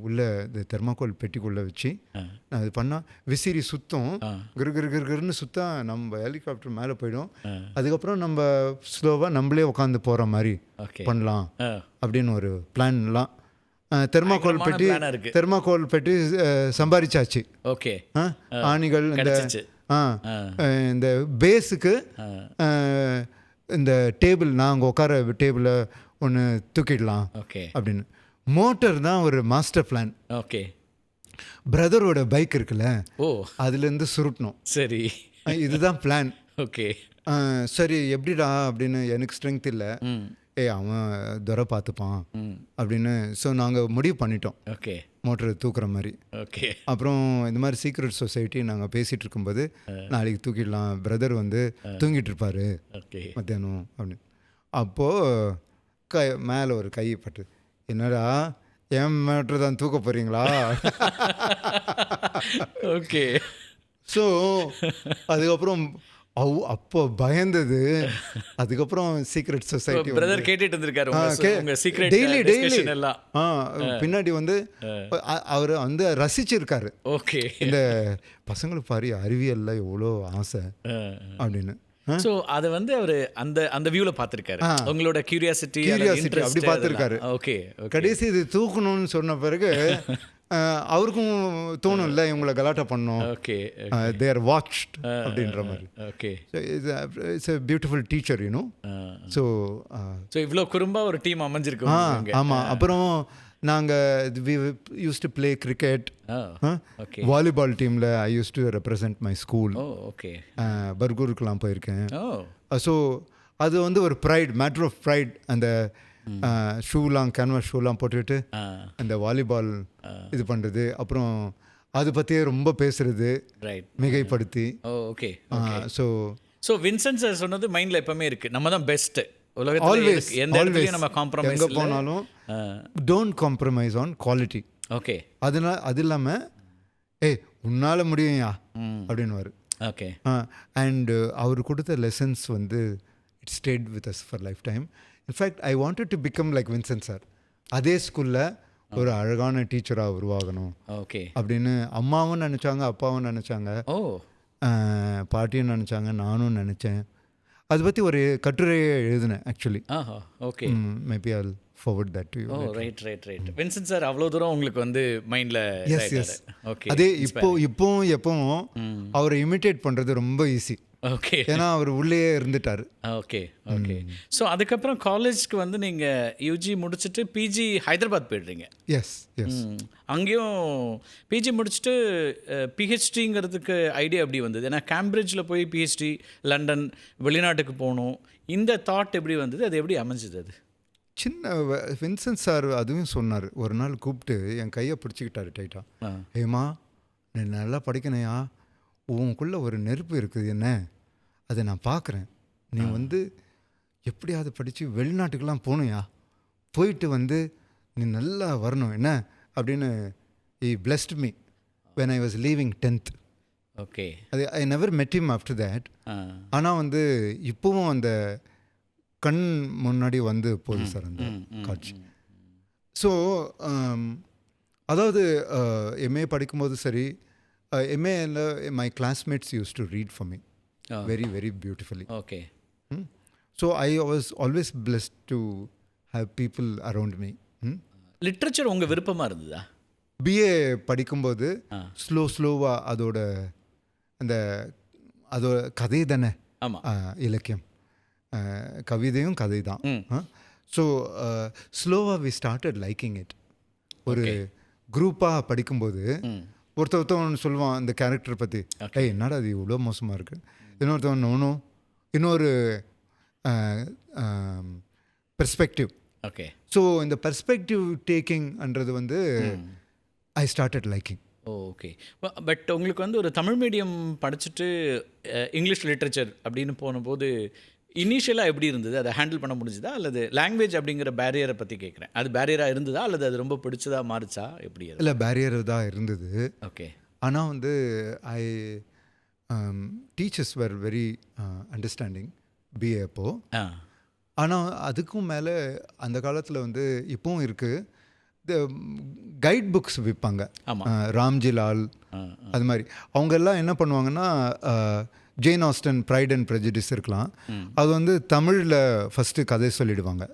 உள்ள இந்த தெர்மாக்கோல் பெட்டிக்குள்ளே வச்சு நான் அது பண்ணால் விசிறி சுத்தம், கிருன்னு சுத்தா நம்ம ஹெலிகாப்டர் மேலே போயிடும். அதுக்கப்புறம் நம்ம ஸ்லோவாக நம்மளே உட்காந்து போகிற மாதிரி பண்ணலாம் அப்படின்னு ஒரு பிளான்லாம். தெர்மாக்கோல் பெட்டி சம்பாதிச்சாச்சு. ஓகே. ஆணிகள் இந்த பேஸுக்கு இந்த டேபிள் நாங்கள் உட்கார டேபிளை ஒன்று தூக்கிடலாம் அப்படின்னு. மோட்டர் தான் ஒரு மாஸ்டர் பிளான். ஓகே. பிரதரோட பைக் இருக்குல்ல, அதுலேருந்து சுருட்டணும். சரி, இதுதான் பிளான். ஓகே. சரி எப்படிடா அப்படின்னு, எனக்கு ஸ்ட்ரென்த் இல்லை, அவன் துரை பார்த்துப்பான் அப்படின்னு. ஸோ நாங்கள் முடிவு பண்ணிட்டோம், ஓகே, மோட்டரை தூக்குற மாதிரி. ஓகே. அப்புறம் இந்த மாதிரி சீக்ரெட் சொசைட்டி நாங்கள் பேசிகிட்டு இருக்கும்போது, நாளைக்கு தூக்கிடலாம், பிரதர் வந்து தூங்கிட்டு இருப்பார் மத்தியானம் அப்படின்னு. அப்போது மேலே ஒரு கை பட்டு, என்னடா என் மோட்டர் தான் தூக்க போகிறீங்களா? ஓகே. ஸோ அதுக்கப்புறம் அப்போ பயந்தது. அதுக்கப்புறம் சீக்ரெட் சொசைட்டி பிரதர் கேட்டுட்டு இருந்திருக்காரு டெய்லி எல்லாம். பின்னாடி வந்து அவர் வந்து ரசிச்சிருக்காரு. ஓகே. இந்த பசங்களுக்கு பாரு அறிவியல்ல எவ்வளோ ஆசை அப்படின்னு. ஸோ அதை வந்து அவர் அந்த வியூவில் பார்த்துருக்காரு, உங்களோட கியூரியாசிட்டி அப்படி பார்த்துருக்காரு. ஓகே. கடைசி இது தூக்கணும்னு சொன்ன பிறகு அவருக்கும் தோணும் இல்லை இவங்களை கலாட்டா பண்ணோம். ஓகே. தே ஆர் வாட்ச்ட் அப்படின்ற மாதிரி. Okay. It's a beautiful teacher, you know. So இவ்வளோ குறும்பா ஒரு டீம் அமைஞ்சிருக்கு. ஆமாம். அப்புறம் நாங்கள் we used to play cricket. Volleyball டீமில் I use to represent my school. Okay. பர்கூருக்குலாம் போயிருக்கேன். ஸோ அது வந்து ஒரு ப்ரைட், மேட்டர் ஆஃப் ப்ரைட். அந்த ஷூலாம் கேன்வாஸ் ஷூலாம் போட்டுக்கிட்டு அந்த வாலிபால் இது பண்ணுறது, அப்புறம் அதை பற்றியே ரொம்ப பேசுறது, மிகைப்படுத்தி. ஓகே. ஸோ வின்சென்ட் சார் சொன்னது மைண்டில் எப்பவுமே இருக்குது, நம்ம தான் பெஸ்ட்டு உலகத்தில், எந்த இடத்துலையும் நம்ம காம்ப்ரமைஸ் எங்கே போனாலும் don't compromise on quality. Okay. அதனால அது இல்லாமல் உன்னால் முடியும்யா அப்படின்னுவார். ஓகே. அண்ட் அவர் கொடுத்த லெசன்ஸ் வந்து it state with us for life time. In fact I wanted to become like Vincent sir. அதே ஸ்கூலில் ஒரு அழகான டீச்சராக உருவாகணும் அப்படின்னு அம்மாவும் நினச்சாங்க, அப்பாவும் நினச்சாங்க, பாட்டியும் நினச்சாங்க, நானும் நினச்சேன். அதை பற்றி ஒரு கட்டுரையை எழுதினேன் actually. Okay. Maybe I will forward that to you. Right. Vincent sir அவ்வளோ தூரம் உங்களுக்கு வந்து மைண்டில். எஸ். அதே எப்பவும் அவரை இமிட்டேட் பண்ணுறது ரொம்ப ஈஸி. ஓகே. ஏன்னா அவர் உள்ளே இருந்துட்டார். ஓகே. ஸோ அதுக்கப்புறம் காலேஜ்க்கு வந்து நீங்கள் யூஜி முடிச்சுட்டு பிஜி ஹைதராபாத் போய்டுறீங்க. எஸ். அங்கேயும் பிஜி முடிச்சுட்டு பிஹெச்டிங்கிறதுக்கு ஐடியா எப்படி வந்தது? ஏன்னா கேம்பிரிட்ஜில் போய் பிஹெச்டி, லண்டன், வெளிநாட்டுக்கு போகணும், இந்த தாட் எப்படி வந்தது, அது எப்படி அமைஞ்சது? அது சின்ன வின்சென்ட் சார் அதுவும் சொன்னார். ஒரு நாள் கூப்பிட்டு என் கையை பிடிச்சிக்கிட்டாரு டைட்டாக. ஏமா நீ நல்லா படிக்கணையா, உனக்குள்ளே ஒரு நெருப்பு இருக்குது, என்ன அதை நான் பார்க்குறேன், நீ வந்து எப்படியாவது படித்து வெளிநாட்டுக்கெலாம் போகணுயா, போயிட்டு வந்து நீ நல்லா வரணும் என்ன அப்படின்னு. he blessed me when I was leaving 10th. Okay. அது I never met him after that. ஆனால் வந்து இப்போவும் அந்த கண் முன்னாடி வந்து போகுது சார் அந்த காட்சி. ஸோ அதாவது எம்ஏ படிக்கும்போது சரி, எம்ஏல my classmates use to read for me very very beautifully. Okay. So I was always blessed to have people around me. Literature உங்கள் விருப்பமாக இருந்ததா? பிஏ படிக்கும்போது ஸ்லோவாக அதோட கதை தானே. இலக்கியம் கவிதையும் கதை தான். ஸோ ஸ்லோவாக வி ஸ்டார்டட் லைக்கிங் இட். ஒரு குரூப்பாக படிக்கும்போது ஒருத்தன் சொல்லுவான் அந்த கேரக்டரை பற்றி, ஏய் என்னடா அது இவ்வளோ மோசமாக இருக்குது. இன்னொருத்தவன் நோனும் இன்னொரு பெர்ஸ்பெக்டிவ். ஓகே. ஸோ இந்த பெர்ஸ்பெக்டிவ் டேக்கிங்ன்றது வந்து I started liking. Okay. But உங்களுக்கு வந்து ஒரு தமிழ் மீடியம் படிச்சுட்டு இங்கிலீஷ் லிட்ரேச்சர் அப்படின்னு போனபோது இனிஷியலாக எப்படி இருந்தது? அதை ஹேண்டில் பண்ண முடிஞ்சுதா? அல்லது லாங்குவேஜ் அப்படிங்கிற பேரியரை பற்றி கேட்குறேன். அது பேரியராக இருந்ததா அல்லது அது ரொம்ப பிடிச்சதா மாறுச்சா எப்படி? அது இல்லை, பேரியர் தான் இருந்தது. ஓகே. ஆனால் வந்து I teachers were very understanding BA அப்போது. ஆனால் அதுக்கும் மேலே அந்த காலத்தில் வந்து இப்போவும் இருக்குது, இந்த கைட் புக்ஸ் விற்பாங்க. ராம்ஜிலால் அது மாதிரி அவங்க எல்லாம் என்ன பண்ணுவாங்கன்னா, Jane Austen Pride and Prejudice இருக்கலாம், அது வந்து தமிழில் ஃபஸ்ட்டு கதை சொல்லிடுவாங்க.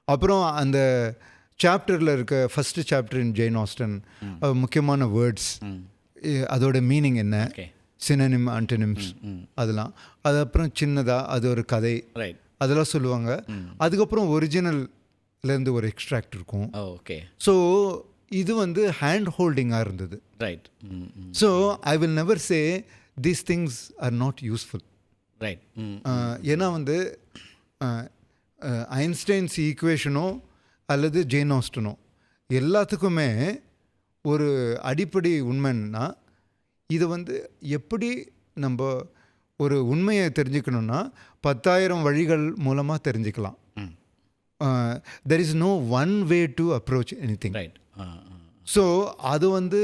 அப்புறம் அந்த சாப்டரில் இருக்க ஃபஸ்ட்டு சாப்டர் இன் ஜெயின் ஆஸ்டன் முக்கியமான வேர்ட்ஸ், அதோட மீனிங் என்ன, சினனிம் ஆன்டனிம்ஸ், அதெல்லாம். அது அப்புறம் சின்னதாக அது ஒரு கதை, அதெல்லாம் சொல்லுவாங்க. அதுக்கப்புறம் ஒரிஜினல்லேருந்து ஒரு எக்ஸ்ட்ராக்ட் இருக்கும். ஓகே. ஸோ இது வந்து ஹேண்ட் ஹோல்டிங்காக இருந்தது. Right. So I will never say these things are not useful. Right. ஏன்னா வந்து ஐன்ஸ்டைன்ஸ் ஈக்குவேஷனோ அல்லது ஜெயின் ஆஸ்டனோ எல்லாத்துக்குமே ஒரு அடிப்படை உண்மைன்னா, இது வந்து எப்படி நம்ம ஒரு உண்மையை தெரிஞ்சுக்கணுன்னா 10,000 வழிகள் மூலமாக தெரிஞ்சுக்கலாம். There is no one way to approach anything. Right. So அது வந்து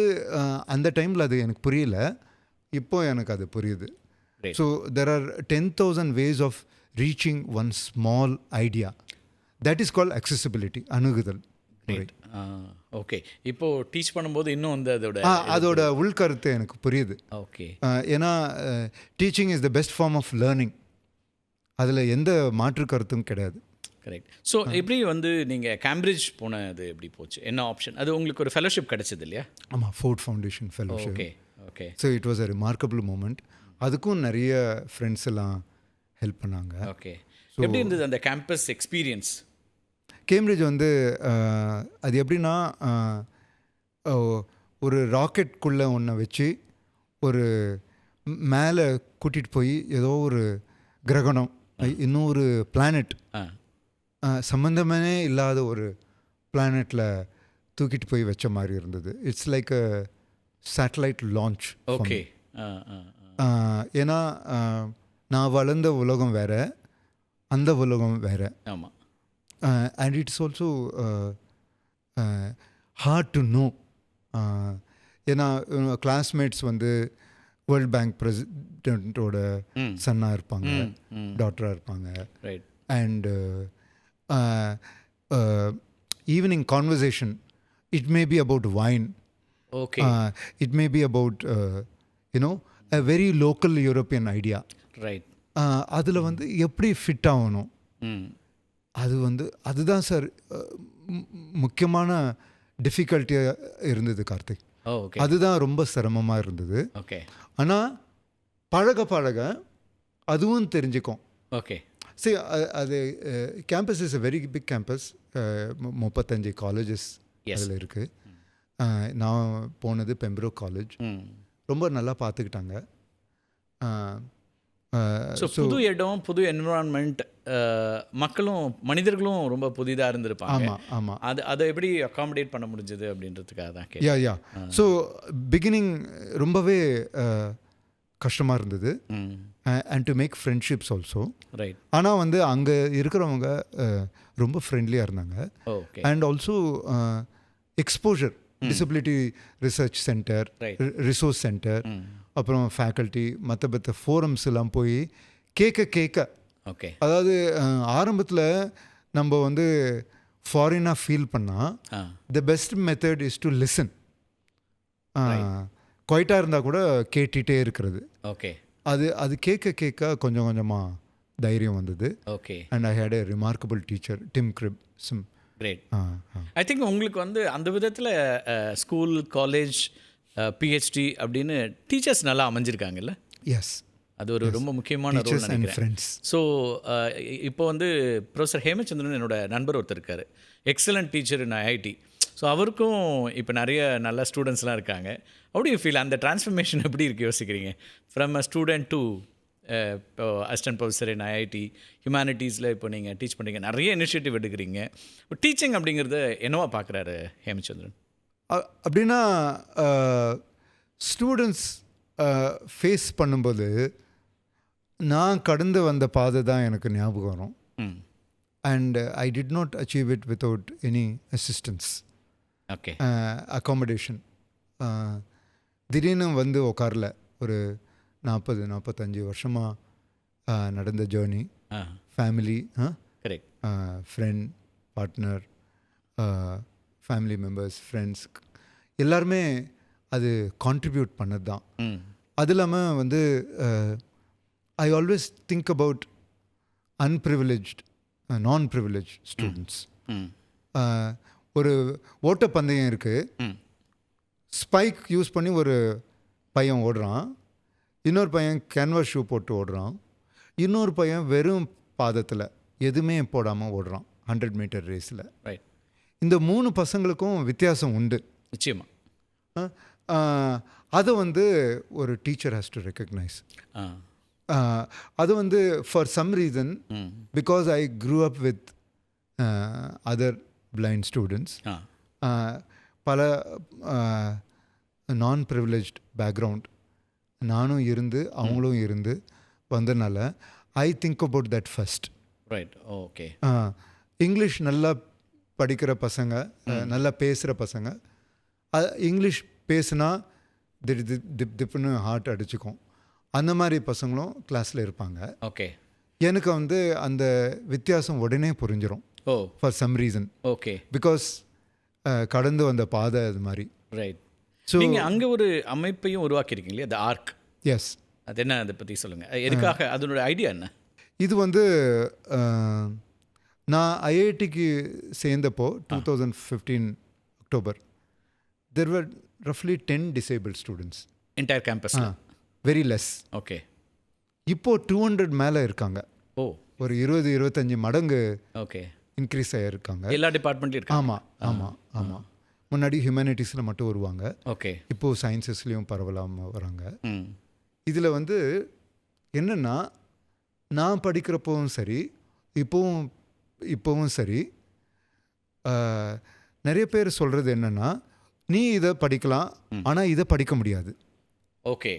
அந்த டைமில் அது எனக்கு புரியல, இப்போ எனக்கு அது புரியுது. So there are 10,000 ways of reaching one small idea. That is called accessibility, அணுகுதல். ஓகே. இப்போது டீச் பண்ணும்போது இன்னும் வந்து அதோட உள்கருத்து எனக்கு புரியுது. ஓகே. ஏன்னா teaching is the best form of learning, அதில் எந்த மாற்று கருத்தும் கிடையாது. கரெக்ட். ஸோ எப்படி வந்து நீங்கள் கேம்பிரிட்ஜ் போனது எப்படி போச்சு? என்ன ஆப்ஷன்? அது உங்களுக்கு ஒரு ஃபெலோஷிப் கிடைச்சது இல்லையா? ஆமாம், Ford Foundation fellowship. Okay. Okay. So it was a remarkable moment. அதுக்கும் நிறைய ஃப்ரெண்ட்ஸ் எல்லாம் ஹெல்ப் பண்ணாங்க. ஓகே. எப்படி இருந்தது அந்த கேம்பஸ் எக்ஸ்பீரியன்ஸ்? கேம்பிரிட்ஜ் வந்து அது எப்படின்னா, ஒரு ராக்கெட்குள்ளே ஒன்றை வச்சு ஒரு மேலே கூட்டிகிட்டு போய் ஏதோ ஒரு கிரகணம், இன்னொரு பிளானட், சம்மந்தமே இல்லாத ஒரு பிளானட்டில் தூக்கிட்டு போய் வச்ச மாதிரி இருந்தது. It's like a satellite launch. Okay. ஏன்னா நான் வளர்ந்த உலகம் வேறு, அந்த உலகம் வேறு. ஆமாம். And it's also hard to know. ஏன்னா கிளாஸ்மேட்ஸ் வந்து வேர்ல்ட் பேங்க் பிரசிடெண்ட்டோட சன்னாக இருப்பாங்க, டாக்டராக இருப்பாங்க. Right. And evening conversation, it may be about wine. Okay. It may be about you know a very local European idea. Right. அதில் வந்து எப்படி ஃபிட் ஆகணும், அது வந்து அதுதான் சார் முக்கியமான டிஃபிகல்ட்டியாக இருந்தது கார்த்திக். அதுதான் ரொம்ப சிரமமாக இருந்தது. ஓகே. ஆனால் பழக பழக அதுவும் தெரிஞ்சுக்கும். ஓகே. சரி, அது campus is a very big campus. 35 colleges அதில் இருக்குது. நான் போனது பெம்ப்ரோக் காலேஜ். ரொம்ப நல்லா பார்த்துக்கிட்டாங்க. ஸோ புது இடம், புது என்விரான்மெண்ட், மக்களும் மனிதர்களும் ரொம்ப புதிதாக இருந்திருப்பாங்க. ஆமாம் ஆமாம். அதை எப்படி அகாமடேட் பண்ண முடிஞ்சது அப்படின்றதுக்காக தான். யா. ஸோ பிகினிங் ரொம்பவே கஷ்டமாக இருந்தது. And to make friendships also. Right. ஆனால் வந்து அங்கே இருக்கிறவங்க ரொம்ப ஃப்ரெண்ட்லியாக இருந்தாங்க. And also exposure, disability research centre, resource centre, அப்புறம் ஃபேக்கல்ட்டி, மற்ற ஃபோரம்ஸ் எல்லாம் போய் கேட்க. ஓகே. அதாவது ஆரம்பத்தில் நம்ம வந்து ஃபாரினாக ஃபீல் பண்ணால் the best method is to listen. குவைட்டாக இருந்தால் கூட கேட்டுகிட்டே இருக்கிறது. ஓகே. அது கேட்க கொஞ்சம் கொஞ்சமாக தைரியம் வந்தது. Okay. And I had a remarkable teacher, Tim Grip. Great. I think உங்களுக்கு வந்து அந்த விதத்தில் ஸ்கூல், காலேஜ், பிஹெச்டி அப்படின்னு டீச்சர்ஸ் நல்லா அமைஞ்சிருக்காங்கல்ல? எஸ், அது ஒரு ரொம்ப முக்கியமான ரோல் நினைக்கிறேன். ஸோ இப்போ வந்து ப்ரொஃபஸர் ஹேமச்சந்திரன் என்னோட நண்பர் ஒருத்தர் இருக்கார், excellent teacher in IIT. So அவருக்கும் இப்போ நிறைய நல்ல ஸ்டூடெண்ட்ஸ்லாம் இருக்காங்க. ஹவு டு யூ ஃபீல் அந்த டிரான்ஸ்ஃபர்மேஷன் எப்படி இருக்குது யோசிக்கிறீங்க? ஃப்ரம் அ ஸ்டூடெண்ட் டு இப்போ அசிஸ்டன்ட் ப்ரொஃபஸர் இன் ஐஐடி ஹியூமனிட்டிஸில் இப்போ நீங்கள் டீச் பண்ணுறீங்க, நிறைய இனிஷியேட்டிவ் எடுக்கிறீங்க. டீச்சிங் அப்படிங்கிறத என்னவா பார்க்குறாரு ஹேமச்சந்திரன்? அப்படின்னா ஸ்டூடெண்ட்ஸ் ஃபேஸ் பண்ணும்போது நான் கடந்து வந்த பாதை தான் எனக்கு ஞாபகம் வரும். And I did not achieve it without any assistance, okay, accommodation. திடீர்னு வந்து உட்காரல. ஒரு 40-45 வருஷமாக நடந்த journey, family, correct, friend, partner, family members, friends எல்லாருமே அது கான்ட்ரிபியூட் பண்ணது தான். அது இல்லாமல் வந்து ஐ ஆல்வேஸ் திங்க் அபவுட் அன்ப்ரிவிலேஜ்ட், நான் ப்ரிவிலேஜ் ஸ்டூடெண்ட்ஸ். ஒரு ஓட்டப்பந்தயம் இருக்குது, ஸ்பைக் யூஸ் பண்ணி ஒரு பையன் ஓடுறான், இன்னொரு பையன் கேன்வாஸ் ஷூ போட்டு ஓடுறான், இன்னொரு பையன் வெறும் பாதத்தில் எதுவுமே போடாமல் ஓடுறான் 100 மீட்டர் ரேஸில். ரைட். இந்த 3 பசங்களுக்கும் வித்தியாசம் உண்டு, நிச்சயமாக. அதை வந்து ஒரு டீச்சர் ஹேஸ் டு ரெக்கக்னைஸ். அது வந்து for some reason, because I grew up with other blind students, பல நான் ப்ரிவிலேஜ்ட் பேக்ரவுண்ட் நானும் இருந்து அவங்களும் இருந்து வந்தனால I think about that first. Right, okay. English நல்லா படிக்கிற பசங்க, நல்லா பேசுகிற பசங்க, இங்கிலீஷ் பேசுனா திப்புன்னு ஹார்ட் அடிச்சுக்கும். அந்த மாதிரி பசங்களும் கிளாஸில் இருப்பாங்க. ஓகே. எனக்கு வந்து அந்த வித்தியாசம் உடனே புரிஞ்சிடும். Oh, for some reason. Okay. Because கடந்து வந்த பாதை அது மாதிரி. ரைட். ஸோ நீங்கள் அங்கே ஒரு அமைப்பையும் உருவாக்கியிருக்கீங்க இல்லையா, த ஆர்க்? எஸ். அது என்ன, அதை பற்றி சொல்லுங்கள். எதுக்காக, அதனோட ஐடியா என்ன? இது வந்து நான் ஐஐடிக்கு சேர்ந்தப்போ 2015 அக்டோபர், தெர் வர் ரஃப்லி 10 disabled students. என்டையர் கேம்பஸில்? Very less. ஓகே. இப்போது 200 மேலே இருக்காங்க. ஓ, ஒரு 20-25 மடங்கு ஓகே, இன்க்ரீஸ் ஆகிருக்காங்க. எல்லா டிபார்ட்மெண்ட்லையும் இருக்காங்க. ஆமாம் ஆமாம் ஆமாம். முன்னாடி ஹியூமனிட்டிஸில் மட்டும் வருவாங்க, ஓகே, இப்போது சயின்சஸ்லேயும் பரவலாமல் வராங்க. இதில் வந்து என்னென்னா, நான் படிக்கிறப்பவும் சரி இப்போவும் சரி, நிறைய பேர் சொல்கிறது என்னென்னா, நீ இதை படிக்கலாம் ஆனால் இதை படிக்க முடியாது. ஓகே.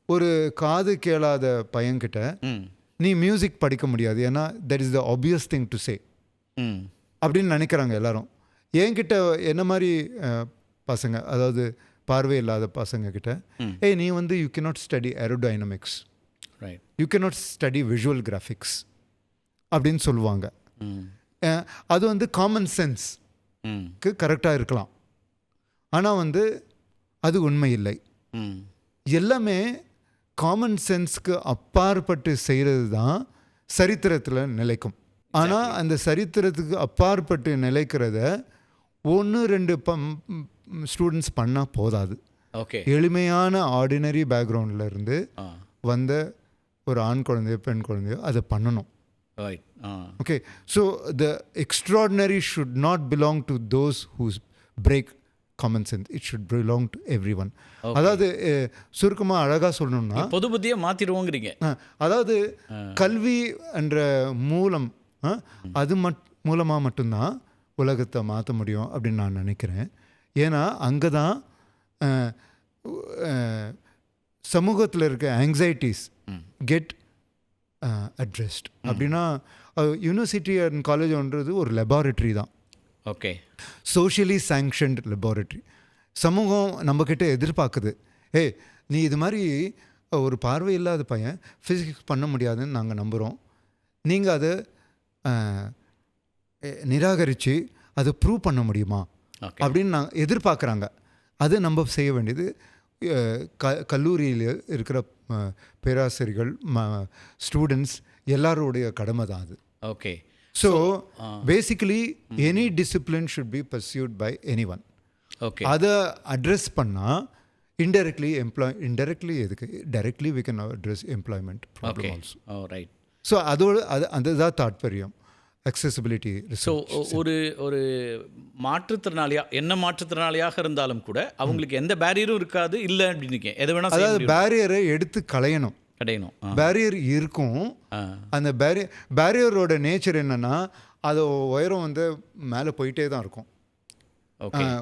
ஒரு காது கேளாத பையன்கிட்ட நீ மியூசிக் படிக்க முடியாது, ஏன்னா that is the obvious thing to say அப்படின்னு நினைக்கிறாங்க எல்லாரும். என்கிட்ட என்ன மாதிரி பசங்க, அதாவது பார்வை இல்லாத பசங்க கிட்ட, நீ வந்து you cannot study aerodynamics, you cannot study visual graphics அப்படின்னு சொல்லுவாங்க. அது வந்து காமன் சென்ஸ்க்கு கரெக்டாக இருக்கலாம், ஆனால் வந்து அது உண்மை இல்லை. எல்லாமே காமன் சென்ஸ்க்கு அப்பாற்பட்டு செய்கிறது தான் சரித்திரத்தில் நிலைக்கும். ஆனால் அந்த சரித்திரத்துக்கு அப்பாற்பட்டு நிலைக்கிறத 1-2 ஸ்டூடெண்ட்ஸ் பண்ணால் போதாது. ஓகே. எளிமையான ஆர்டினரி பேக்ரவுண்டில் இருந்து வந்த ஒரு ஆண் குழந்தையோ பெண் குழந்தையோ அதை பண்ணணும். Okay. So the extraordinary should not belong to those whose break common sense, it should belong to everyone. அதாவது சுருக்கமாக அழகாக சொல்லணும்னா பொது புத்தியை மாற்றிடுவோங்கிறீங்க. அதாவது கல்வி என்ற மூலம், அது மூலமாக மட்டும்தான் உலகத்தை மாற்ற முடியும் அப்படின்னு நான் நினைக்கிறேன். ஏன்னா அங்கே தான் சமூகத்தில் இருக்க ஆங்ஸைட்டிஸ் கெட் அட்ரெஸ்ட். அப்படின்னா யூனிவர்சிட்டி அண்ட் காலேஜ்ன்றது ஒரு லெபார்ட்டரி தான். ஓகே. Socially sanctioned laboratory. சமூகம் நம்மக்கிட்ட எதிர்பார்க்குது, நீ இது மாதிரி ஒரு பார்வை இல்லாத பையன் ஃபிசிக்ஸ் பண்ண முடியாதுன்னு நாங்கள் நம்புகிறோம், நீங்கள் அதை நிராகரித்து அதை ப்ரூவ் பண்ண முடியுமா அப்படின்னு நாங்கள் எதிர்பார்க்குறாங்க. அது நம்ம செய்ய வேண்டியது கல்லூரியில் இருக்கிற பேராசிரியர்கள், ஸ்டூடெண்ட்ஸ் எல்லாருடைய கடமை தான் அது. Okay. So basically any discipline should be pursued by anyone. Okay. அதை அட்ரெஸ் பண்ணால் indirectly எதுக்கு, directly we can address employment problem also. Oh, right. So அதுதான் தாற்பயம். accessibility so research. ஒரு மாற்றுத்திறனாளியாக இருந்தாலும் கூட அவங்களுக்கு எந்த பேரியரும் இருக்காது இல்லை அப்படின்னு எதை வேணா செய்ய அதாவது முடியும். பேரியரை எடுத்து களையணும். கிடையணும். பேரியர் இருக்கும். அந்த பேரியரோட நேச்சர் என்னன்னா அது உயரம் வந்து மேலே போயிட்டே தான் இருக்கும்.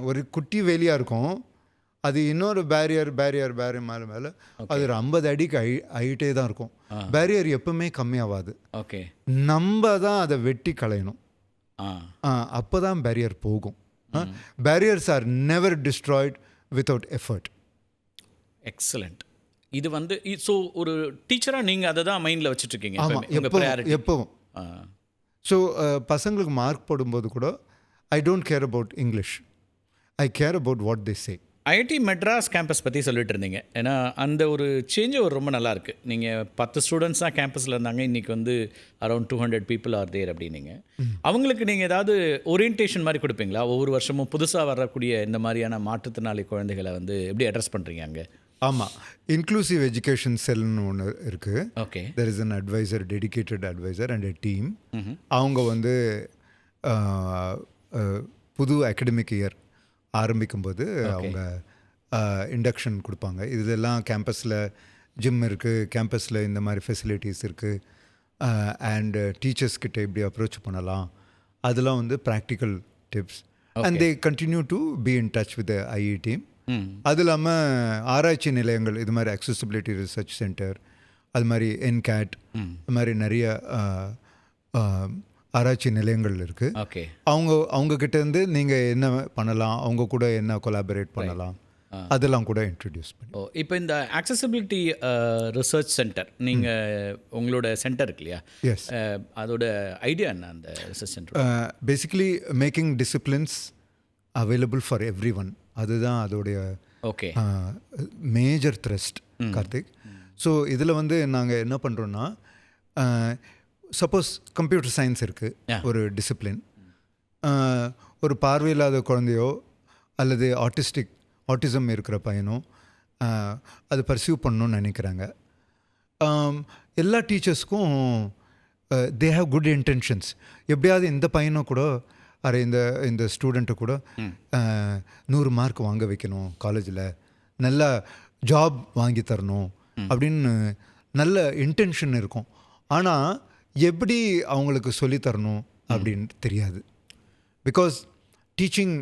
ஒரு குட்டி வேலியாக இருக்கும். அது இன்னொரு பேரியர் மேலே மேலே அது ஒரு 50 அடிக்கு ஆகிட்டே தான் இருக்கும். பேரியர் எப்பவுமே கம்மியாகாது. ஓகே, நம்ம தான் அதை வெட்டி களையணும். அப்போ தான் பேரியர் போகும். Barriers are never destroyed without effort. Excellent. இது வந்து ஸோ ஒரு டீச்சராக நீங்கள் அதை தான் மைண்டில் வச்சுட்ருக்கீங்க. ஆமாம், எப்பவும். ஸோ பசங்களுக்கு மார்க் போடும்போது கூட I don't care about English, I care about what they say. IIT Madras campus பற்றி சொல்லிட்டு இருந்தீங்க. ஏன்னா அந்த ஒரு சேஞ்சு ஒரு ரொம்ப நல்லாயிருக்கு. நீங்கள் 10 ஸ்டூடெண்ட்ஸ் தான் கேம்பஸில் இருந்தாங்க, இன்றைக்கி வந்து அரௌண்ட் 200 பீப்புள் ஆர் தேர் அப்படின்னீங்க. அவங்களுக்கு நீங்கள் ஏதாவது ஓரியன்டேஷன் மாதிரி கொடுப்பீங்களா? ஒவ்வொரு வருஷமும் புதுசாக வரக்கூடிய இந்த மாதிரியான மாற்றுத்திறனாளி குழந்தைகளை வந்து எப்படி அட்ரஸ் பண்ணுறீங்க அங்கே? ஆமாம், இன்க்ளூசிவ் எஜுகேஷன் செல்னு ஒன்று இருக்குது. Okay, there is an advisor, dedicated advisor and a team. அவங்க வந்து புது அகடமிக் இயர் ஆரம்பிக்கும்போது அவங்க இண்டக்ஷன் கொடுப்பாங்க. இதெல்லாம் கேம்பஸில் ஜிம் இருக்குது, கேம்பஸில் இந்த மாதிரி ஃபெசிலிட்டிஸ் இருக்குது, அண்ட் டீச்சர்ஸ்கிட்ட எப்படி அப்ரோச் பண்ணலாம், அதெல்லாம் வந்து practical tips. And they continue to be in touch with IE team. அது இல்லாமல் ஆராய்ச்சி நிலையங்கள், இது மாதிரி அக்சசிபிலிட்டி ரிசர்ச் சென்டர், அது மாதிரி என்கேட், இது மாதிரி நிறைய ஆராய்ச்சி நிலையங்கள் இருக்குது. ஓகே, அவங்கக்கிட்டேருந்து நீங்கள் என்ன பண்ணலாம், அவங்க கூட என்ன கொலாபரேட் பண்ணலாம், அதெல்லாம் கூட இன்ட்ரடியூஸ் பண்ணி. இப்போ இந்த அக்சசிபிலிட்டி ரிசர்ச் சென்டர் நீங்கள் உங்களோட சென்டர் இருக்கு இல்லையா? எஸ். அதோட ஐடியா என்ன அந்த research centre? Basically making disciplines available for every one. அதுதான் அதோடைய ஓகே மேஜர் த்ரெஸ்ட், கார்த்திக். ஸோ இதில் வந்து நாங்கள் என்ன பண்ணுறோன்னா, சப்போஸ் கம்ப்யூட்டர் சயின்ஸ் இருக்குது ஒரு டிசிப்ளின், ஒரு பார்வையில்லாத குழந்தையோ அல்லது ஆட்டிசம் இருக்கிற பையனோ அது பர்சியூ பண்ணணும்னு நினைக்கிறாங்க. எல்லா டீச்சர்ஸ்க்கும் தே ஹாவ் குட் இன்டென்ஷன்ஸ். எப்படியாவது இந்த பையனும் கூட இந்த ஸ்டூடெண்ட்டை கூட 100 மார்க் வாங்க வைக்கணும், காலேஜில் நல்லா ஜாப் வாங்கி தரணும் அப்படின்னு நல்ல இன்டென்ஷன் இருக்கும். ஆனால் எப்படி அவங்களுக்கு சொல்லித்தரணும் அப்படின்னு தெரியாது. Because teaching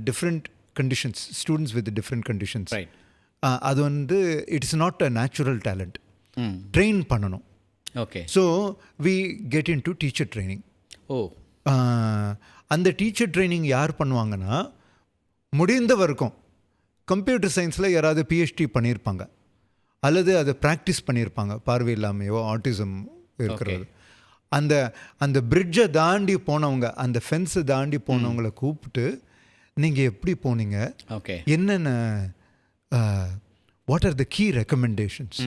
different conditions, students with different conditions, அது வந்து it's not a natural talent. Train பண்ணணும். Okay, so we get into teacher training. அந்த டீச்சர் ட்ரைனிங் யார் பண்ணுவாங்கன்னா, முடிந்த வரைக்கும் கம்ப்யூட்டர் சயின்ஸில் யாராவது பிஹெச்டி பண்ணியிருப்பாங்க அல்லது அதை ப்ராக்டிஸ் பண்ணியிருப்பாங்க, பார்வை இல்லாமையோ ஆட்டிசம் இருக்கிறது. அந்த பிரிட்ஜை தாண்டி போனவங்க, அந்த ஃபென்ஸை தாண்டி போனவங்களை கூப்பிட்டு நீங்கள் எப்படி போனீங்க, ஓகே, என்னென்ன what are the key recommendations.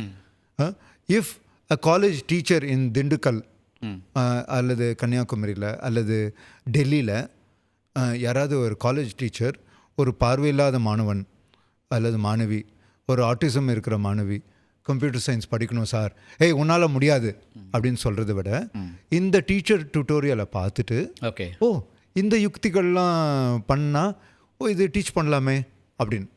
If a college teacher in Dindigul அல்லது கன்னியாகுமரியில் அல்லது டெல்லியில் யாராவது ஒரு காலேஜ் டீச்சர் ஒரு பார்வையில்லாத மாணவன் அல்லது மாணவி, ஒரு ஆட்டிசம் இருக்கிற மாணவி கம்ப்யூட்டர் சயின்ஸ் படிக்கணும் சார், ஏய் உன்னால் முடியாது அப்படின்னு சொல்கிறத விட இந்த டீச்சர் டியூட்டோரியலை பார்த்துட்டு ஓகே, ஓ இந்த யுக்திகள்லாம் பண்ணால் இது டீச் பண்ணலாமே அப்படின்னு.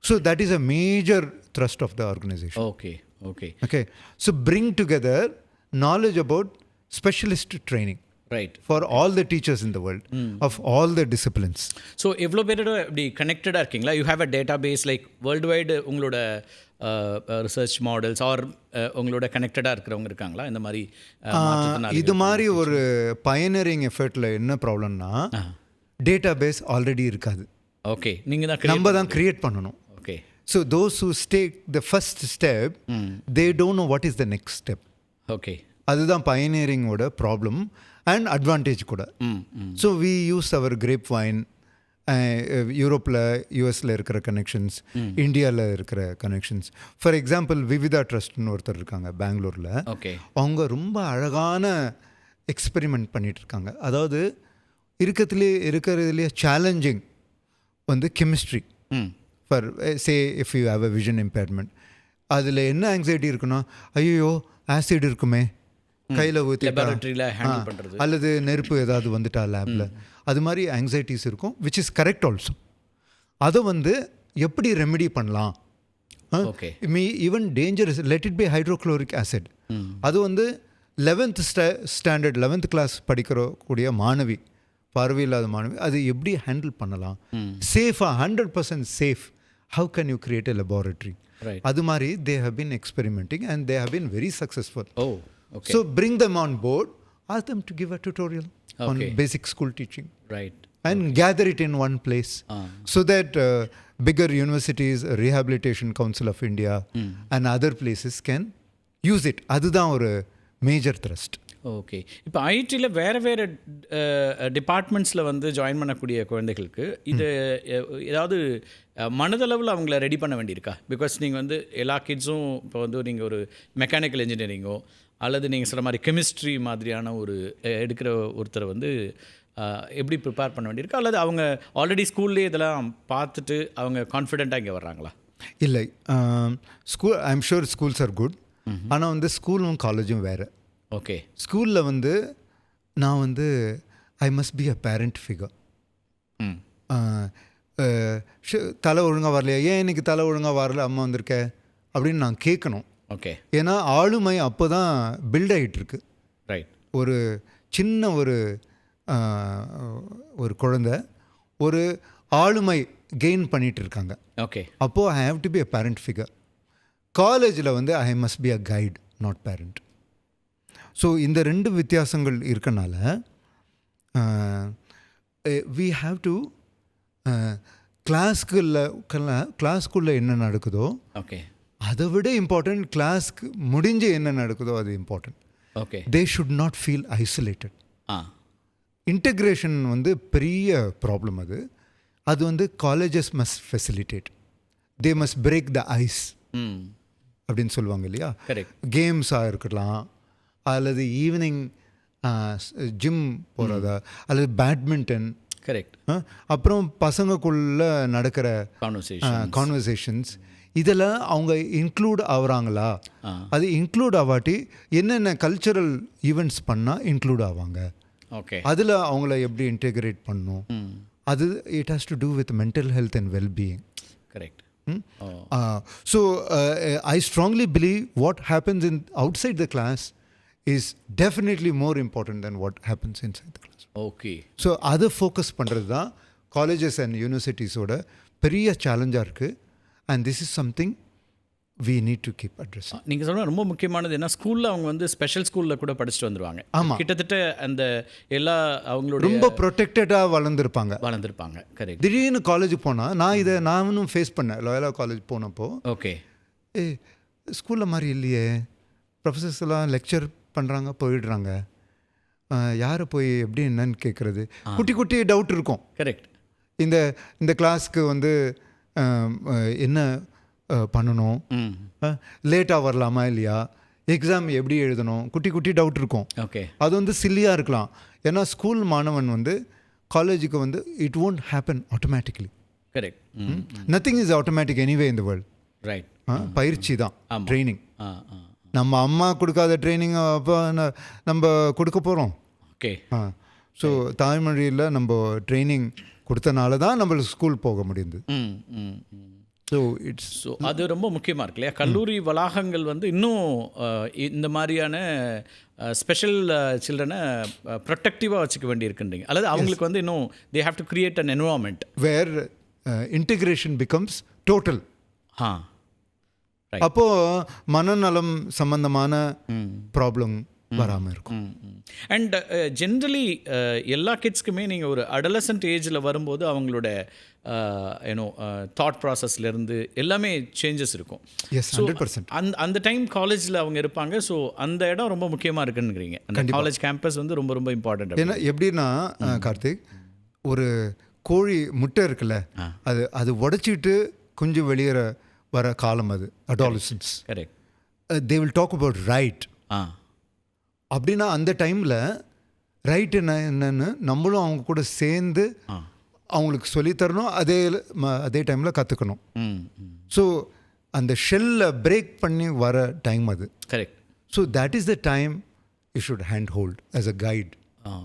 So that is a major thrust of the organisation. Okay okay okay. So bring together knowledge about specialist training, right, for all the teachers in the world of all the disciplines. So எவ்வளோ பேரோட இப்படி கனெக்டடாக இருக்கீங்களா? You have a database like worldwide உங்களோட research models or உங்களோட கனெக்டடாக இருக்கிறவங்க இருக்காங்களா இந்த மாதிரி? இது மாதிரி ஒரு பயனரிங் எஃபர்ட்டில் என்ன ப்ராப்ளம்னா, டேட்டா பேஸ் ஆல்ரெடி இருக்காது. ஓகே, நீங்கள் தான் நம்ம தான் க்ரியேட் பண்ணணும். Okay, so those who take the first step they don't know what is the next step. Okay, அதுதான் பயனியரிங்கோட ப்ராப்ளம் அண்ட் அட்வான்டேஜ் கூட. So we use our grapevine, யூரோப்பில் யூஎஸில் இருக்கிற கனெக்ஷன்ஸ், இந்தியாவில் இருக்கிற கனெக்ஷன்ஸ். ஃபார் எக்ஸாம்பிள் விவிதா ட்ரஸ்ட்னு ஒருத்தர் இருக்காங்க பெங்களூரில். ஓகே, அவங்க ரொம்ப அழகான எக்ஸ்பெரிமெண்ட் பண்ணிகிட்டு இருக்காங்க. அதாவது இருக்கிறதுலேயே சேலஞ்சிங் வந்து chemistry for say if you have a vision impairment. அதில் என்ன ஆங்ஸைட்டி இருக்குன்னா, ஐயோ ஆசிட் இருக்குமே, கையில் ஊற்றிட்டா லெபார்டரியில் ஹேண்டில் பண்ணுறது. அல்லது நெருப்பு ஏதாவது வந்துட்டா லேபில், அது மாதிரி ஆங்ஸைட்டிஸ் இருக்கும், விச் இஸ் கரெக்ட் ஆல்சோ. அதை வந்து எப்படி ரெமெடி பண்ணலாம்? Okay. Even dangerous, let it be hydrochloric acid. அது வந்து 11th ஸ்டாண்டர்ட் 11th கிளாஸ் படிக்கிறக்கூடிய மாணவி, பார்வை இல்லாத மாணவி, அது எப்படி ஹேண்டில் பண்ணலாம் சேஃபாக, 100% safe? How can you create a laboratory? அது மாதிரி they have been experimenting and they have been very successful. So bring them on board, ask them to give a tutorial on basic school teaching. Right. And gather it in one place so that bigger universities, Rehabilitation Council of India and other places can use it. அதுதான் ஒரு major thrust. Okay. இப்போ ஐடியில் வேறு வேறு டிபார்ட்மெண்ட்ஸில் வந்து join பண்ணக்கூடிய குழந்தைகளுக்கு இது ஏதாவது மனதளவில் அவங்கள ரெடி பண்ண வேண்டியிருக்கா? பிகாஸ் நீங்கள் வந்து எல்லா கிட்ஸும் இப்போ வந்து நீங்கள் ஒரு மெக்கானிக்கல் இன்ஜினியரிங்கோ அல்லது நீங்கள் சொல்கிற மாதிரி கெமிஸ்ட்ரி மாதிரியான ஒரு எடுக்கிற ஒருத்தரை வந்து எப்படி ப்ரிப்பேர் பண்ண வேண்டியிருக்கா? அல்லது அவங்க ஆல்ரெடி ஸ்கூல்லேயே இதெல்லாம் பார்த்துட்டு அவங்க கான்ஃபிடென்ட்டாக இங்கே வர்றாங்களா? இல்லை, school I am sure schools are good. ஆனால் வந்து ஸ்கூலும் காலேஜும் வேறு. ஓகே. ஸ்கூலில் வந்து நான் வந்து I must be a parent figure. தலை ஒழுங்காக வரலையா, ஏன் இன்னைக்கு தலை ஒழுங்காக வரல, அம்மா வந்திருக்க அப்படின்னு நான் கேட்கணும். ஓகே. ஏன்னா ஆளுமை அப்போ தான் பில்ட் ஆகிட்டுருக்கு. ரைட். ஒரு சின்ன ஒரு குழந்தை ஒரு ஆளுமை கெயின் பண்ணிகிட்டு இருக்காங்க. ஓகே. அப்போது I have to be a parent figure. காலேஜில் வந்து I must be a guide, not parent. So இந்த ரெண்டு வித்தியாசங்கள் இருக்கனால வி ஹாவ் டு கிளாஸ்க்குள்ளே என்ன நடக்குதோ ஓகே, அதை விட இம்பார்ட்டன்ட் கிளாஸ்க்கு முடிஞ்சு என்ன நடக்குதோ அது important. Okay. They should not feel isolated. Integration வந்து பெரிய ப்ராப்ளம். அது வந்து colleges must facilitate. They must break the ice அப்படின்னு சொல்லுவாங்க இல்லையா? கேம்ஸாக இருக்கலாம், அல்லது ஈவினிங் ஜிம் போகிறதா, அல்லது பேட்மிண்டன். கரெக்ட். அப்புறம் பசங்களுக்குள்ள நடக்கிற கான்வர்சேஷன்ஸ், இதில் அவங்க இன்க்ளூட் ஆகுறாங்களா? அது இன்க்ளூட் ஆகாட்டி என்னென்ன கல்ச்சரல் ஈவெண்ட்ஸ் பண்ணால் இன்க்ளூட் ஆவாங்க? ஓகே. அதில் அவங்கள எப்படி இன்டெகிரேட் பண்ணணும்? அது it has to do with mental health and wellbeing. Correct. So I strongly believe what happens outside the class is definitely more important than what happens inside the class. Okay. So அதை focus பண்ணுறது தான் colleges and யூனிவர்சிட்டிஸோட பெரிய சேலஞ்சாக இருக்குது. And this is something we need to keep addressing. நீங்கள் சொல்ல ரொம்ப முக்கியமானது என்ன, ஸ்கூலில் அவங்க வந்து ஸ்பெஷல் ஸ்கூலில் கூட படிச்சுட்டு வந்துடுவாங்க. ஆமாம். கிட்டத்தட்ட அந்த எல்லா அவங்களோட ரொம்ப ப்ரொடெக்டடாக வளர்ந்துருப்பாங்க. கரெக்ட். திடீர்னு காலேஜுக்கு போனால் நானும் ஃபேஸ் பண்ணேன். லோயலா காலேஜ் போனப்போ, ஓகே, ஸ்கூலில் மாதிரி இல்லையே, ப்ரொஃபஸர்ஸ் எல்லாம் லெக்சர் பண்ணுறாங்க போயிடுறாங்க, யாரை போய் எப்படி என்னன்னு கேட்குறது, குட்டி குட்டி டவுட் இருக்கும். கரெக்ட். இந்த கிளாஸ்க்கு வந்து என்ன பண்ணணும், லேட்டாக வரலாமா இல்லையா, எக்ஸாம் எப்படி எழுதணும், குட்டி குட்டி டவுட் இருக்கும். ஓகே. அது வந்து சில்லியாக இருக்கலாம். ஏன்னா ஸ்கூல் மாணவன் வந்து காலேஜுக்கு வந்து it won't happen automatically. Correct. Nothing is automatic anyway in the world. Right. பயிற்சி தான், ட்ரைனிங். நம்ம அம்மா கொடுக்காத ட்ரைனிங் அப்போ நம்ம கொடுக்க போகிறோம். ஓகே. ஸோ தாய்மொழியில் நம்ம ட்ரைனிங் கொடுத்தனால தான் நம்மளுக்கு ஸ்கூல் போக முடியுது. ஸோ அது ரொம்ப முக்கியமாக இருக்கு இல்லையா? கல்லூரி வளாகங்கள் வந்து இன்னும் இந்த மாதிரியான ஸ்பெஷல் சில்ட்ரனை ப்ரொடெக்டிவாக வச்சுக்க வேண்டியிருக்குன்றீங்க, அல்லது அவங்களுக்கு வந்து இன்னும் they have to create an environment where integration becomes total. அப்போது மனநலம் சம்பந்தமான ப்ராப்ளம் வராமல் இருக்கும். அண்ட் ஜென்ரலி எல்லா கிட்ஸ்க்குமே நீங்கள் ஒரு அடலசன்ட் ஏஜில் வரும்போது அவங்களோட தாட் ப்ராசஸ்லேருந்து எல்லாமே சேஞ்சஸ் இருக்கும். அந்த டைம் காலேஜில் அவங்க இருப்பாங்க. ஸோ அந்த இடம் ரொம்ப முக்கியமாக இருக்குன்னுங்கிறீங்க. அந்த காலேஜ் கேம்பஸ் வந்து ரொம்ப ரொம்ப இம்பார்ட்டன்ட். ஏன்னா எப்படின்னா கார்த்திக், ஒரு கோழி முட்டை இருக்குல்ல, அது உடைச்சிட்டு குஞ்சு வெளியேற வர காலம் அது adolescence. Correct. They will talk about right. அப்படின்னா அந்த டைமில் ரைட் என்னன்னு நம்மளும் அவங்க கூட சேர்ந்து அவங்களுக்கு சொல்லித்தரணும், அதே டைமில் கற்றுக்கணும். ஸோ அந்த ஷெல்லை பிரேக் பண்ணி வர டைம் அது. Correct. So that is the time you should hand hold as a guide.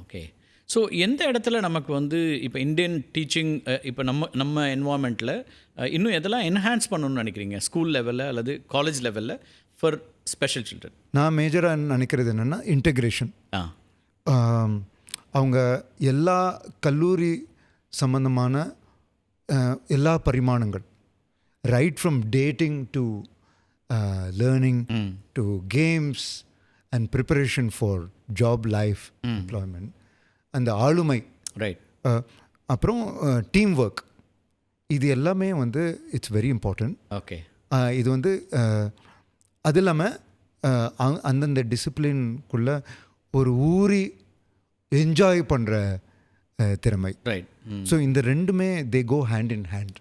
Okay. So எந்த இடத்துல நமக்கு வந்து இப்போ இந்தியன் டீச்சிங் இப்போ நம்ம என்வாமெண்ட்டில் இன்னும் எதெல்லாம் என்ஹான்ஸ் பண்ணணும்னு நினைக்கிறீங்க ஸ்கூல் லெவலில் அல்லது காலேஜ் லெவலில் ஃபார் ஸ்பெஷல் சில்ட்ரன்? நான் மேஜராக நினைக்கிறது என்னென்னா இன்டெக்ரேஷன். ஆ அவங்க எல்லா கல்லூரி சம்பந்தமான எல்லா பரிமாணங்கள், right from dating to learning to games and preparation for job life employment, அந்த ஆளுமை, ரைட், அப்புறம் டீம் ஒர்க், இது எல்லாமே வந்து இட்ஸ் வெரி இம்பார்ட்டண்ட். ஓகே. இது வந்து அது இல்லாமல் அந்தந்த டிசிப்ளின்குள்ளே ஒரு ஊறி என்ஜாய் பண்ணுற திறமை. ரைட். ஸோ இந்த ரெண்டுமே they go hand in hand.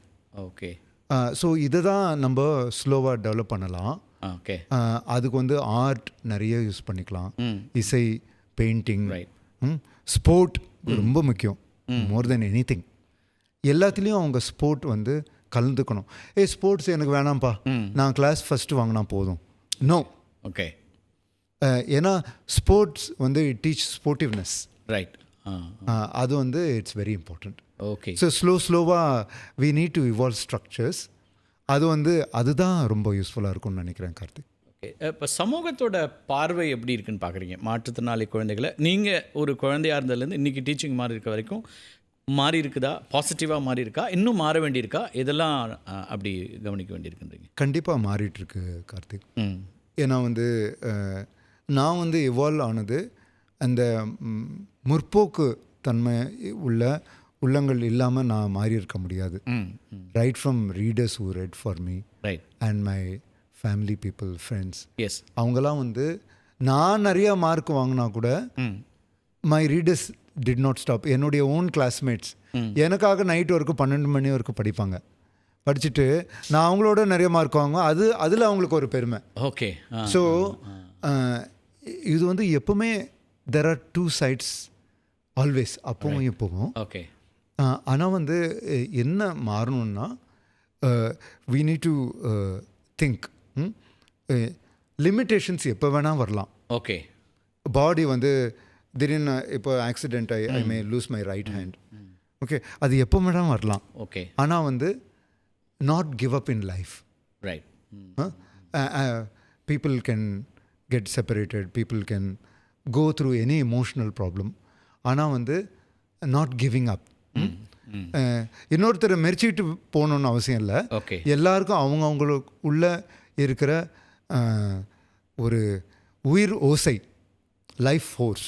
Okay. So இதை தான் நம்ம ஸ்லோவாக டெவலப் பண்ணலாம். ஓகே. அதுக்கு வந்து ஆர்ட் நிறைய யூஸ் பண்ணிக்கலாம், இசை, பெயிண்டிங், ரைட், ஸ்போர்ட் ரொம்ப முக்கியம், மோர் தென் எனி திங். எல்லாத்துலேயும் அவங்க ஸ்போர்ட் வந்து கலந்துக்கணும். ஸ்போர்ட்ஸ் எனக்கு வேணாம்ப்பா, நான் கிளாஸ் ஃபஸ்ட்டு வாங்கினா போதும், நோ. ஓகே. ஏன்னா ஸ்போர்ட்ஸ் வந்து இட் டீச் ஸ்போர்ட்டிவ்னஸ். ரைட். அது வந்து it's very important. Okay. So ஸ்லோவாக we need to evolve structures. அது வந்து அதுதான் ரொம்ப யூஸ்ஃபுல்லாக இருக்கும்னு நினைக்கிறேன் கார்த்திக். ஓகே. இப்போ சமூகத்தோட பார்வை எப்படி இருக்குன்னு பார்க்குறீங்க மாற்றுத்திறனாளி குழந்தைகளை? நீங்கள் ஒரு குழந்தையாக இருந்ததுலேருந்து இன்றைக்கி டீச்சிங் மாறி இருக்க வரைக்கும் மாறி இருக்குதா? பாசிட்டிவாக மாறி இருக்கா? இன்னும் மாற வேண்டியிருக்கா? இதெல்லாம் அப்படி கவனிக்க வேண்டியிருக்குன்றீங்க? கண்டிப்பாக மாறிட்டுருக்கு கார்த்திக். ஏன்னா வந்து நான் வந்து இவால்வ் ஆனது அந்த முற்போக்கு தன்மை உள்ள உள்ளங்கள் இல்லாமல் நான் மாறி இருக்க முடியாது. Right from readers who read for me, right, and my family people, friends, yes, அவங்களாம் வந்து நான் நிறையா மார்க் வாங்கினா கூட my readers did not stop. என்னுடைய ஓன் கிளாஸ்மேட்ஸ் எனக்காக நைட் வரைக்கும் 12 மணி வரைக்கும் படிப்பாங்க. படிச்சுட்டு நான் அவங்களோட நிறைய மார்க் வாங்குவேன். அதில் அவங்களுக்கு ஒரு பெருமை. ஓகே. ஸோ இது வந்து எப்போவுமே there are two sides always, அப்பவும் இப்போவும். ஓகே. ஆனால் வந்து என்ன மாறணும்னா we need to think. Limitations எப்போ வேணால் வரலாம். ஓகே. பாடி வந்து திடீர்னு இப்போ accident I may lose my right hand. Okay, அது எப்போ வேணால் வரலாம். ஓகே. ஆனால் வந்து not give up in life. Right. People can get separated, people can go through any emotional problem. ஆனால் வந்து நாட் கிவிங் அப். இன்னொருத்தரை மெரிச்சிக்கிட்டு போகணுன்னு அவசியம் இல்லை. ஓகே. எல்லாருக்கும் அவங்களுக்கு உள்ள இருக்கிற ஒரு உயிர் ஓசை, லைஃப் ஃபோர்ஸ்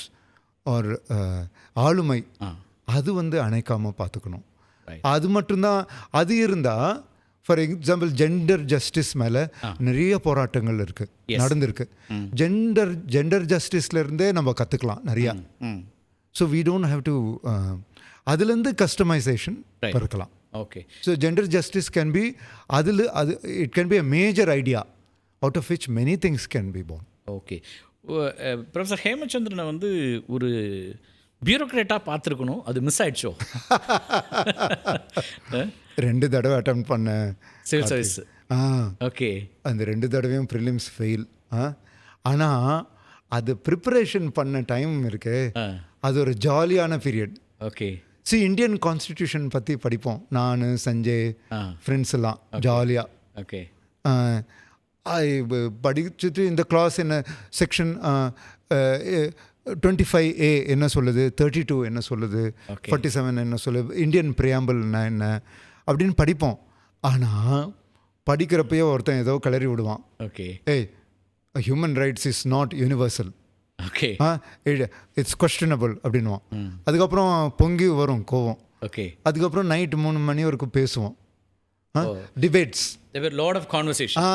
ஆர் ஆளுமை, அது வந்து அணைக்காமல் பார்த்துக்கணும். அது மட்டும்தான். அது இருந்தால், ஃபார் எக்ஸாம்பிள் ஜெண்டர் ஜஸ்டிஸ் மேலே நிறைய போராட்டங்கள் இருக்குது, நடந்திருக்கு. ஜெண்டர் ஜஸ்டிஸ்லேருந்தே நம்ம கற்றுக்கலாம் நிறையா. So we don't have to அதுலேருந்து கஸ்டமைசேஷன் பிறக்கலாம். Okay. So gender justice can be it can be a major idea out of which many things can be born. Okay. Professor ஹேமச்சந்திரனை வந்து ஒரு பியூரோக்ரேட்டாக பார்த்துருக்கணும், அது மிஸ் ஆயிடுச்சோ? 2 தடவை அட்டம் பண்ண சிவில் சர்வீஸ். ஓகே. அந்த 2 தடவையும் ப்ரிலிம்ஸ் ஃபெயில். ஆனால் அது ப்ரிப்பரேஷன் பண்ண டைம் இருக்கு, அது ஒரு ஜாலியான பீரியட். ஓகே. இந்தியன் கான்ஸ்டிடியூஷன் பற்றி படிப்போம், நான், சஞ்சய், ஃப்ரெண்ட்ஸ் எல்லாம் ஜாலியாக. ஓகே. படிச்சுட்டு இந்த கிளாஸ் என்ன செக்ஷன் 25A என்ன சொல்லுது, 32 என்ன சொல்லுது, 47 என்ன சொல்லுது, இந்தியன் ப்ரியாம்பிள்னா என்ன அப்படின்னு படிப்போம். ஆனால் படிக்கிறப்பயே ஒருத்தன் ஏதோ கிளறி விடுவான். Okay. Human rights is not universal. Okay. It's questionable அப்படின்வான். அதுக்கப்புறம் பொங்கி வரும் கோவம். ஓகே. அதுக்கப்புறம் நைட் 3 மணி வரைக்கும் பேசுவோம், டிபேட்ஸ். Lot of conversation.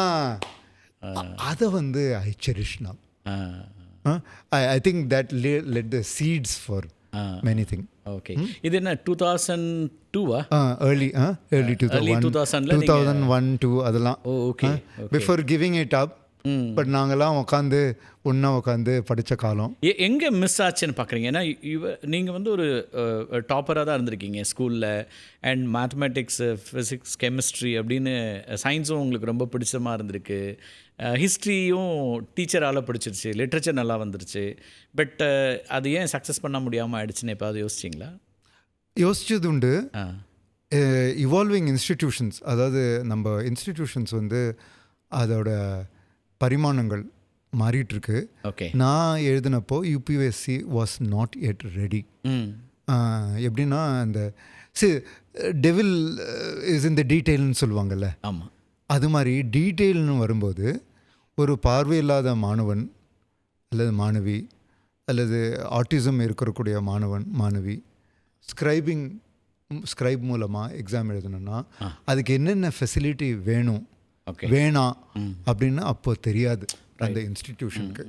அதை வந்து I cherish now. I think that led the seeds for many things. Okay. இது என்ன 2002 early 2001 2 அதெல்லாம். Okay. Before giving it up. But நாங்கள்லாம் உட்காந்து படித்த காலம். எங்கே மிஸ் ஆச்சுன்னு பார்க்குறீங்க? ஏன்னா நீங்கள் வந்து ஒரு டாப்பராக தான் இருந்திருக்கீங்க ஸ்கூலில், அண்ட் மேத்தமெட்டிக்ஸ், ஃபிசிக்ஸ், கெமிஸ்ட்ரி அப்படின்னு சயின்ஸும் உங்களுக்கு ரொம்ப பிடிச்சமாக இருந்திருக்கு. ஹிஸ்ட்ரியும் டீச்சரால் பிடிச்சிருச்சு, லிட்ரேச்சர் நல்லா வந்துருச்சு. பட் அது ஏன் சக்ஸஸ் பண்ண முடியாமல் ஆயிடுச்சுன்னு எப்பாவது யோசிச்சிங்களா? யோசிச்சது உண்டு. ஆ இவால்விங் இன்ஸ்டிடியூஷன்ஸ், அதாவது நம்ம இன்ஸ்டிடியூஷன்ஸ் வந்து அதோட பரிமாணங்கள் மாறிட்டுருக்கு. ஓகே. நான் எழுதினப்போ UPSC was not yet ready. எப்படின்னா அந்த டெவில் இஸ் இன் த டீட்டெயில்னு சொல்லுவாங்கல்ல, ஆமாம். அது மாதிரி டீட்டெயில்னு வரும்போது ஒரு பார்வையில்லாத மாணவன் அல்லது மாணவி அல்லது ஆட்டிசம் இருக்கக்கூடிய மாணவன் மாணவி ஸ்க்ரைப் மூலமாக எக்ஸாம் எழுதணும்னா அதுக்கு என்னென்ன ஃபெசிலிட்டி வேணும் வேணாம் அப்படின்னு அப்போ தெரியாது அந்த இன்ஸ்டிடியூஷனுக்கு.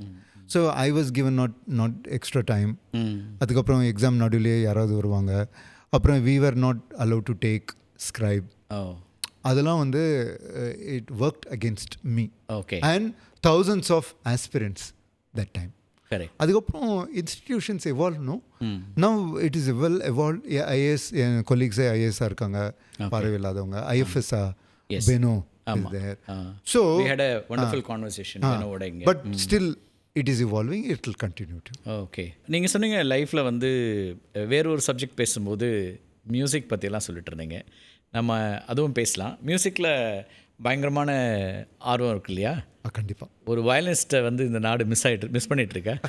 So I was given not extra time. அதுக்கப்புறம் எக்ஸாம் நடுவிலே யாராவது வருவாங்க. அப்புறம் we were not allowed to take scribe. அதெல்லாம் வந்து it worked against me and thousands of aspirants that time. அதுக்கப்புறம் இன்ஸ்டிடியூஷன்ஸ் எவால்வ்னும் now it is well evolve. IAS என் கொலீக்ஸே ஐஏஎஸ்ஸாக இருக்காங்க, பார்வையில்லாதவங்க. ஐஎஃப்எஸ்ஆ Beno is there. So we had a wonderful conversation. But still it is evolving, it will continue to. Okay. நீங்கள் சொன்னீங்க லைஃப்பில் வந்து வேறொரு சப்ஜெக்ட் பேசும்போது மியூசிக் பற்றியெல்லாம் சொல்லிட்டு இருந்தீங்க. நம்ம அதுவும் பேசலாம். மியூசிக்கில் பயங்கரமான ஆர்வம் இருக்கு இல்லையா? கண்டிப்பாக. ஒரு வயலினிஸ்ட்டை வந்து இந்த நாடு மிஸ் பண்ணிகிட்ருக்கேன்.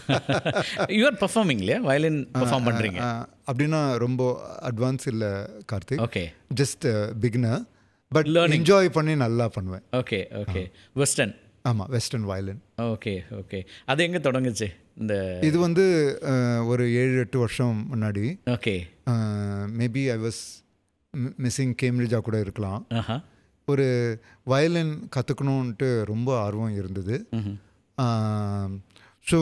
யூஆர் பர்ஃபார்மிங் இல்லையா? வயலின் பர்ஃபார்ம் பண்ணுறீங்க அப்படின்னா ரொம்ப அட்வான்ஸ் இல்லை Karthik. Okay. Just beginner. But enjoy பண்ணி நல்லா பண்ணுவேன். Okay okay. வெஸ்டர்ன். ஆமாம், வெஸ்டர்ன் வயலின். Okay okay. அது எங்கே தொடங்குச்சு? இது வந்து ஒரு 7-8 வருஷம் முன்னாடி. Okay. Maybe I was missing கேம்பிரிட்ஜாக கூட இருக்கலாம். ஒரு வயலின் கற்றுக்கணுன்ட்டு ரொம்ப ஆர்வம் இருந்தது. ஸோ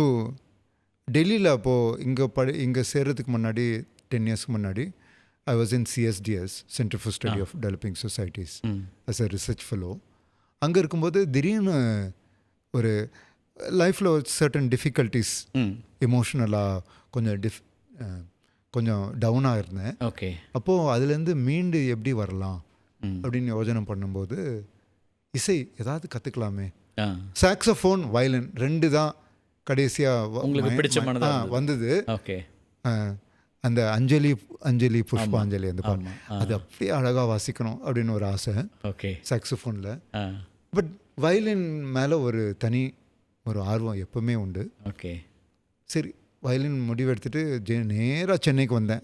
டெல்லியில் அப்போது இங்கே சேர்கிறதுக்கு முன்னாடி 10 இயர்ஸ்க்கு முன்னாடி I was in CSDS, Center for Study of Developing Societies, as a research fellow. அங்கே இருக்கும்போது திடீர்னு ஒரு லைஃப்பில் ஒரு சர்டன் டிஃபிகல்ட்டிஸ், எமோஷ்னலாக கொஞ்சம் டவுனாக இருந்தேன். ஓகே. அப்போது அதுலேருந்து மீண்டு எப்படி வரலாம் அப்படின்னு யோஜனை பண்ணும்போது இசை ஏதாவது கற்றுக்கலாமே. சாக்ஸோஃபோன், வயலின் 2 தான் கடைசியாக உங்களுக்கு பிடிச்ச வந்தது. ஓகே. அந்த அஞ்சலி புஷ்பாஞ்சலி அந்த பாட்டு, அது அப்படியே அழகாக வாசிக்கணும் அப்படின்னு ஒரு ஆசை. ஓகே. சாக்ஸோஃபோனில். பட் வயலின் மேலே ஒரு தனி ஒரு ஆர்வம் எப்பவுமே உண்டு. ஓகே. சரி, வயலின் முடிவெடுத்துட்டு நேராக சென்னைக்கு வந்தேன்.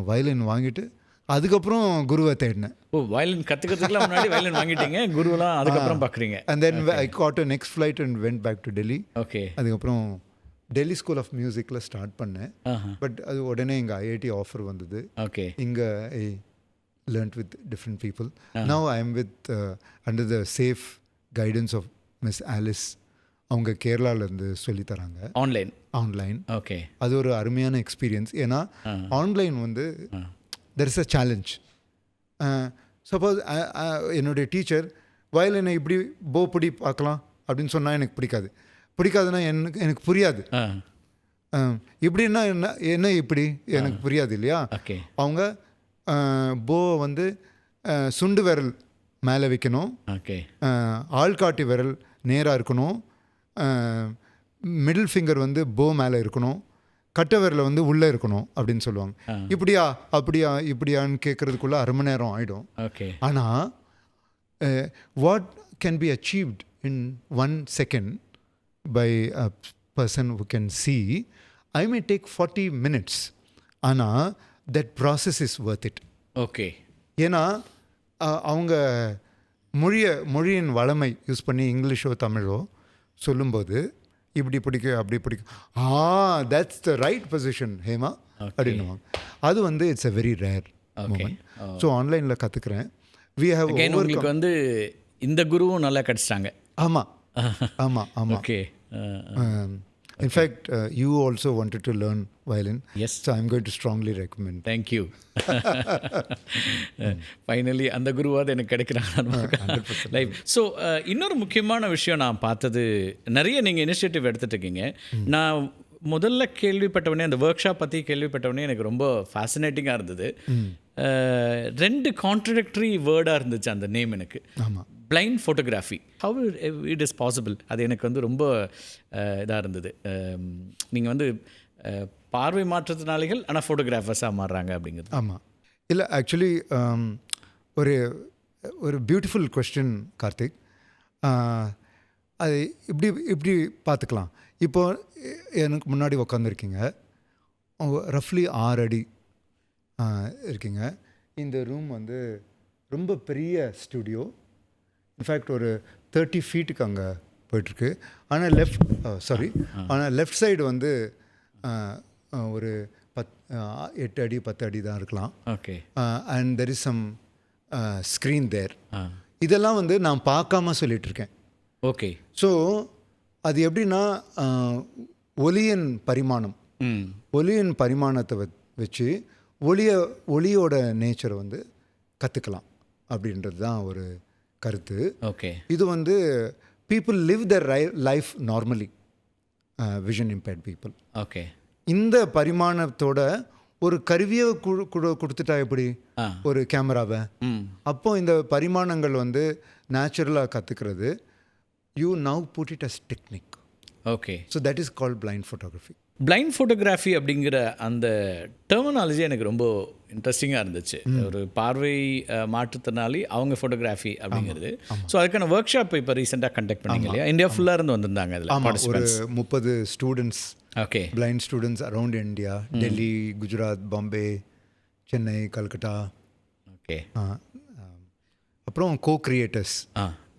வயலின் வாங்கிட்டு அதுக்கப்புறம் குருவை தேடினேன். வயலின் கற்றுக்கிறதுக்குலாம் முன்னாடி வயலின் வாங்கிட்டீங்க, குருவெலாம் அதுக்கப்புறம் பார்க்குறீங்க. And then I got a next flight and went back to Delhi. Okay. அதுக்கப்புறம் டெல்லி ஸ்கூல் ஆஃப் மியூசிக்கில் ஸ்டார்ட் பண்ணேன். பட் அது உடனே இங்கே ஐஐடி ஆஃபர் வந்தது. ஓகே. இங்கே I learned with different people. Now I am with under the safe guidance of miss Alice. அவங்க கேரளாவிலேருந்து சொல்லித்தராங்க ஆன்லைன். ஓகே. அது ஒரு அருமையான எக்ஸ்பீரியன்ஸ். ஏன்னா ஆன்லைன் வந்து there is a challenge. Suppose என்னுடைய டீச்சர் வயலினை இப்படி பிடி பார்க்கலாம் அப்படின்னு சொன்னால் எனக்கு பிடிக்காதுன்னா எனக்கு புரியாது. இப்படின்னா என்ன இப்படி எனக்கு புரியாது இல்லையா? அவங்க வந்து சுண்டு விரல் மேலே வைக்கணும், ஆள்காட்டி விரல் நேராக இருக்கணும், மிடில் ஃபிங்கர் வந்து மேலே இருக்கணும், கட்டை விரல் வந்து உள்ளே இருக்கணும் அப்படின்னு சொல்லுவாங்க. இப்படியான்னு கேட்குறதுக்குள்ளே அரை மணி நேரம் ஆகிடும். ஆனால் what can be achieved in 1 second by a person who can see, I may take 40 minutes. ஆனால் that process is worth it. Okay. ஏன்னா அவங்க மொழியின் வளமை யூஸ் பண்ணி இங்கிலீஷோ தமிழோ சொல்லும்போது இப்படி பிடிக்கும் அப்படி பிடிக்கும், that's the right position Hema அப்படின்னுவாங்க. அது வந்து it's a very rare moment. So ஆன்லைனில் கற்றுக்கிறேன். உங்களுக்கு வந்து இந்த குருவும் நல்லா கிடச்சிட்டாங்க. ஆமாம். Okay. In fact, you also wanted to learn violin. Yes. So I'm going to strongly recommend. Thank you. Finally, அந்த குருவாவது எனக்கு கிடைக்கிறாங்க லைஃப். ஸோ இன்னொரு முக்கியமான விஷயம் நான் பார்த்தது, நிறைய நீங்கள் இனிஷியேட்டிவ் எடுத்துகிட்டு இருக்கீங்க. நான் முதல்ல கேள்விப்பட்டவொடனே, அந்த ஒர்க் ஷாப் பற்றி கேள்விப்பட்டவொடனே எனக்கு ரொம்ப ஃபேசினேட்டிங்காக இருந்தது. 2 கான்ட்ரடிக்டரி வேர்டாக இருந்துச்சு அந்த நேம் எனக்கு. ஆமாம். Blind photography how it is possible? அது எனக்கு வந்து ரொம்ப இதாக இருந்தது. நீங்கள் வந்து பார்வை மாற்றத்தினாளிகள் ஆனால் ஃபோட்டோகிராஃபர்ஸாக மாறுறாங்க அப்படிங்கிறது. ஆமாம். இல்லை ஆக்சுவலி ஒரு ஒரு பியூட்டிஃபுல் கொஸ்டின் கார்த்திக். அது இப்படி பார்த்துக்கலாம். இப்போது எனக்கு முன்னாடி உக்காந்துருக்கீங்க, ரஃப்லி 6 அடி இருக்கீங்க. இந்த ரூம் வந்து ரொம்ப பெரிய ஸ்டுடியோ. இன்ஃபேக்ட் ஒரு 30 ஃபீட்டுக்கு அங்கே போயிட்டுருக்கு. ஆனால் லெஃப்ட் சைடு வந்து ஒரு 8 அடி 10 அடி தான் இருக்கலாம். Okay. And there is some screen there. இதெல்லாம் வந்து நான் பார்க்காம சொல்லிகிட்ருக்கேன். ஓகே. ஸோ அது எப்படின்னா ஒலியின் பரிமாணத்தை வச்சு ஒளியோட நேச்சரை வந்து கற்றுக்கலாம் அப்படின்றது தான் ஒரு கருத்து. ஓகே. இது வந்து பீப்புள் லிவ் தர் life normally, vision impaired people. Okay. இந்த பரிமாணத்தோட ஒரு கருவியை கொடுத்துட்டா எப்படி, ஒரு கேமராவை, அப்போ இந்த பரிமாணங்கள் வந்து நேச்சுரலாக கற்றுக்கிறது. You now put it as technique. Okay. So that is called blind photography. Blind photography அப்படிங்கிற அந்த டெர்மினாலஜி எனக்கு ரொம்ப இன்ட்ரெஸ்டிங்காக இருந்துச்சு. ஒரு பார்வை மாற்றுத்திறனாளி அவங்க ஃபோட்டோகிராஃபி அப்படிங்கிறது. ஸோ அதுக்கான ஒர்க் ஷாப் இப்போ ரீசெண்டாக கண்டக்ட் பண்ணீங்க இல்லையா? இந்தியா ஃபுல்லாக இருந்து வந்திருந்தாங்க அதில். ஒரு 30 students, okay, blind students around India, Delhi, Gujarat, Bombay, Chennai, Calcutta. Okay. அப்புறம் co-creators.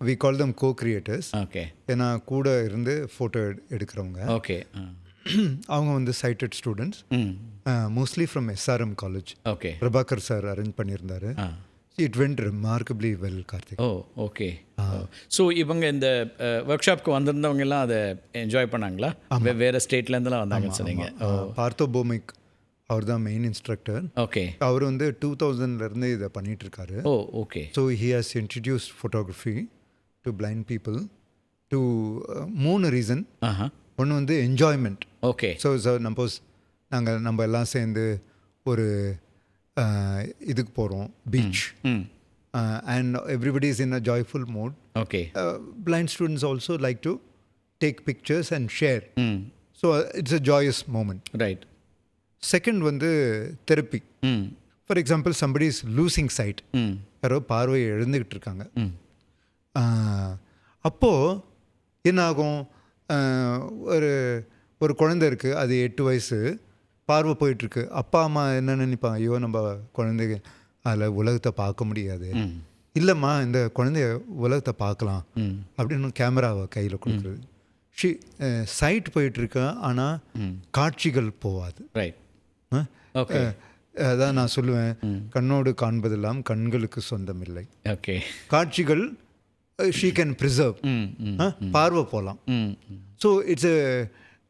we call them co-creators. Okay. ஏன்னா கூட இருந்து ஃபோட்டோ எடுக்கிறவங்க. ஓகே. அவங்க வந்து sighted students, mostly from SRM college. Okay. Prabhakar sir arrange பண்ணியிருந்தாரு. It went remarkably well Karthik. Oh okay. So இவங்க இந்த ஒர்க் ஷாப்க்கு வந்திருந்தவங்க எல்லாம் அதை என்ஜாய் பண்ணாங்களா? வேறு ஸ்டேட்லேருந்துலாம் வந்தாங்கன்னு சொன்னீங்க. பார்த்தோ போமிக் அவர் தான் மெயின் இன்ஸ்ட்ரக்டர். ஓகே. அவர் வந்து 2000லேருந்து இதை பண்ணிகிட்ருக்காரு. Oh okay. So he has introduced photography to blind people to 3 reason. ஒன்று வந்து என்ஜாய்மெண்ட். ஓகே. ஸோ நம்ம எல்லாம் சேர்ந்து ஒரு இதுக்கு போகிறோம், beach, and everybody is in a joyful mood. Okay. Blind students also like to take pictures and share. So it's a joyous moment. Right. Second வந்து therapy. For example somebody is losing sight, யாரோ பார்வையை எழுந்துக்கிட்டு இருக்காங்க. அப்போது என்ன ஆகும், ஒரு குழந்தை இருக்குது, அது 8 வயசு, பார்வை போயிட்டுருக்கு. அப்பா அம்மா என்ன நினைப்பாங்க, ஐயோ நம்ம குழந்தைங்க அதில் உலகத்தை பார்க்க முடியாது. இல்லைம்மா, இந்த குழந்தைய உலகத்தை பார்க்கலாம் அப்படின்னு கேமராவை கையில் கொடுக்குறது. சைட் போயிட்டுருக்கு, ஆனால் காட்சிகள் போகாது. ரைட். ஓகே. அதான் நான் சொல்லுவேன், கண்ணோடு காண்பதெல்லாம் கண்களுக்கு சொந்தமில்லை. ஓகே. காட்சிகள் ஷீ கேன் ப்ரிசர்வ், பார்வை போகலாம். ஸோ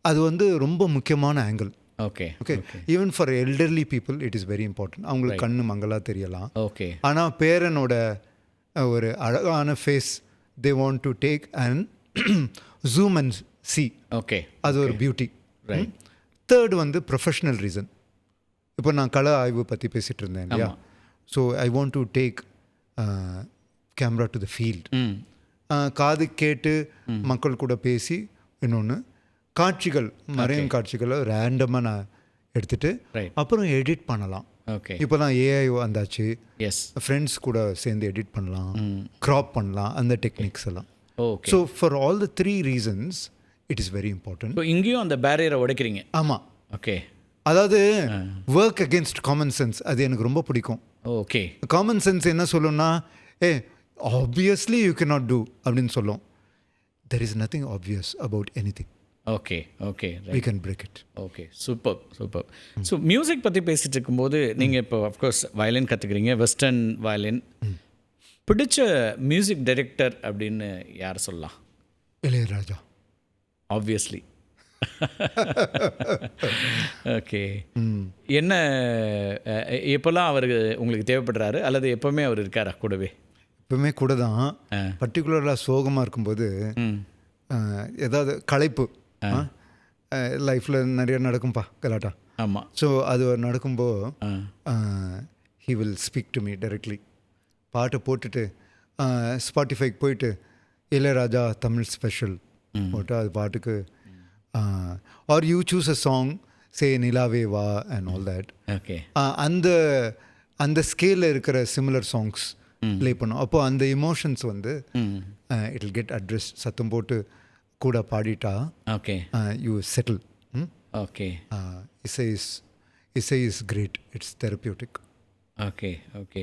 அது வந்து ரொம்ப முக்கியமான angle. Okay. Okay. Even for elderly people it is very important. அவங்களுக்கு கண்ணு மங்களாக தெரியலாம். ஓகே. ஆனால் பேரனோட ஒரு அழகான face they want to take and zoom and see. Okay. அது ஒரு பியூட்டி. ரைட். தேர்ட் வந்து ப்ரொஃபஷ்னல் ரீசன். இப்போ நான் கள ஆய்வு பற்றி பேசிகிட்டு இருந்தேன் இல்லையா? So I want to take camera to the field. காது கேட்டு மக்கள் கூட பேசி, இன்னொன்று காட்சிகள், மறையும் காட்சிகளை ரேண்டமாக நான் எடுத்துகிட்டு அப்புறம் எடிட் பண்ணலாம். ஓகே. இப்போ தான் ஏஐ வந்தாச்சு. எஸ். ஃப்ரெண்ட்ஸ் கூட சேர்ந்து எடிட் பண்ணலாம், க்ராப் பண்ணலாம், அந்த டெக்னிக்ஸ் எல்லாம். Okay. So for all the 3 reasons it is very important. So இங்கேயும் அந்த பேரியரை உடைக்கிறீங்க. ஆமாம். ஓகே. அதாவது ஒர்க் அகேன்ஸ்ட் காமன் சென்ஸ், அது எனக்கு ரொம்ப பிடிக்கும். ஓகே. காமன் சென்ஸ் என்ன சொல்லும்னா, obviously you can not do அப்படின்னு சொல்லும். There is nothing obvious about anything. Okay. Okay. we can break it. Okay. Super. So music பற்றி பேசிகிட்டு இருக்கும்போது நீங்கள் இப்போ அஃப்கோர்ஸ் வயலின் கற்றுக்குறீங்க, வெஸ்டர்ன் வயலின். பிடிச்ச மியூசிக் டைரக்டர் அப்படின்னு யார் சொல்லலாம்? இளையராஜா. ஆப்வியஸ்லி. ஓகே. என்ன எப்போல்லாம் அவருக்கு உங்களுக்கு தேவைப்படுறாரு, அல்லது எப்போவுமே அவர் இருக்காரா கூடவே? எப்பவுமே கூட தான். பர்டிகுலராக சோகமாக இருக்கும்போது, ஏதாவது களைப்பு, லைஃப்பில் நிறைய நடக்கும்பா கலாட்டா. ஆமாம். ஸோ அது நடக்கும்போது he will speak to me directly. பாட்டை போட்டுட்டு ஸ்பாட்டிஃபைக்கு போயிட்டு இளையராஜா தமிழ் ஸ்பெஷல் போட்டு அது பாட்டுக்கு are you choose a song say Nilave Vaa and all that okay அந்த அந்த ஸ்கேலில் இருக்கிற சிமிலர் சாங்ஸ் ப்ளே பண்ணோம். அப்போது அந்த இமோஷன்ஸ் வந்து இட் வில் கெட் அட்ரஸ். சத்தம் போட்டு கூட பாடிட்டா okay you settle. Okay isai is great, it's therapeutic. Okay okay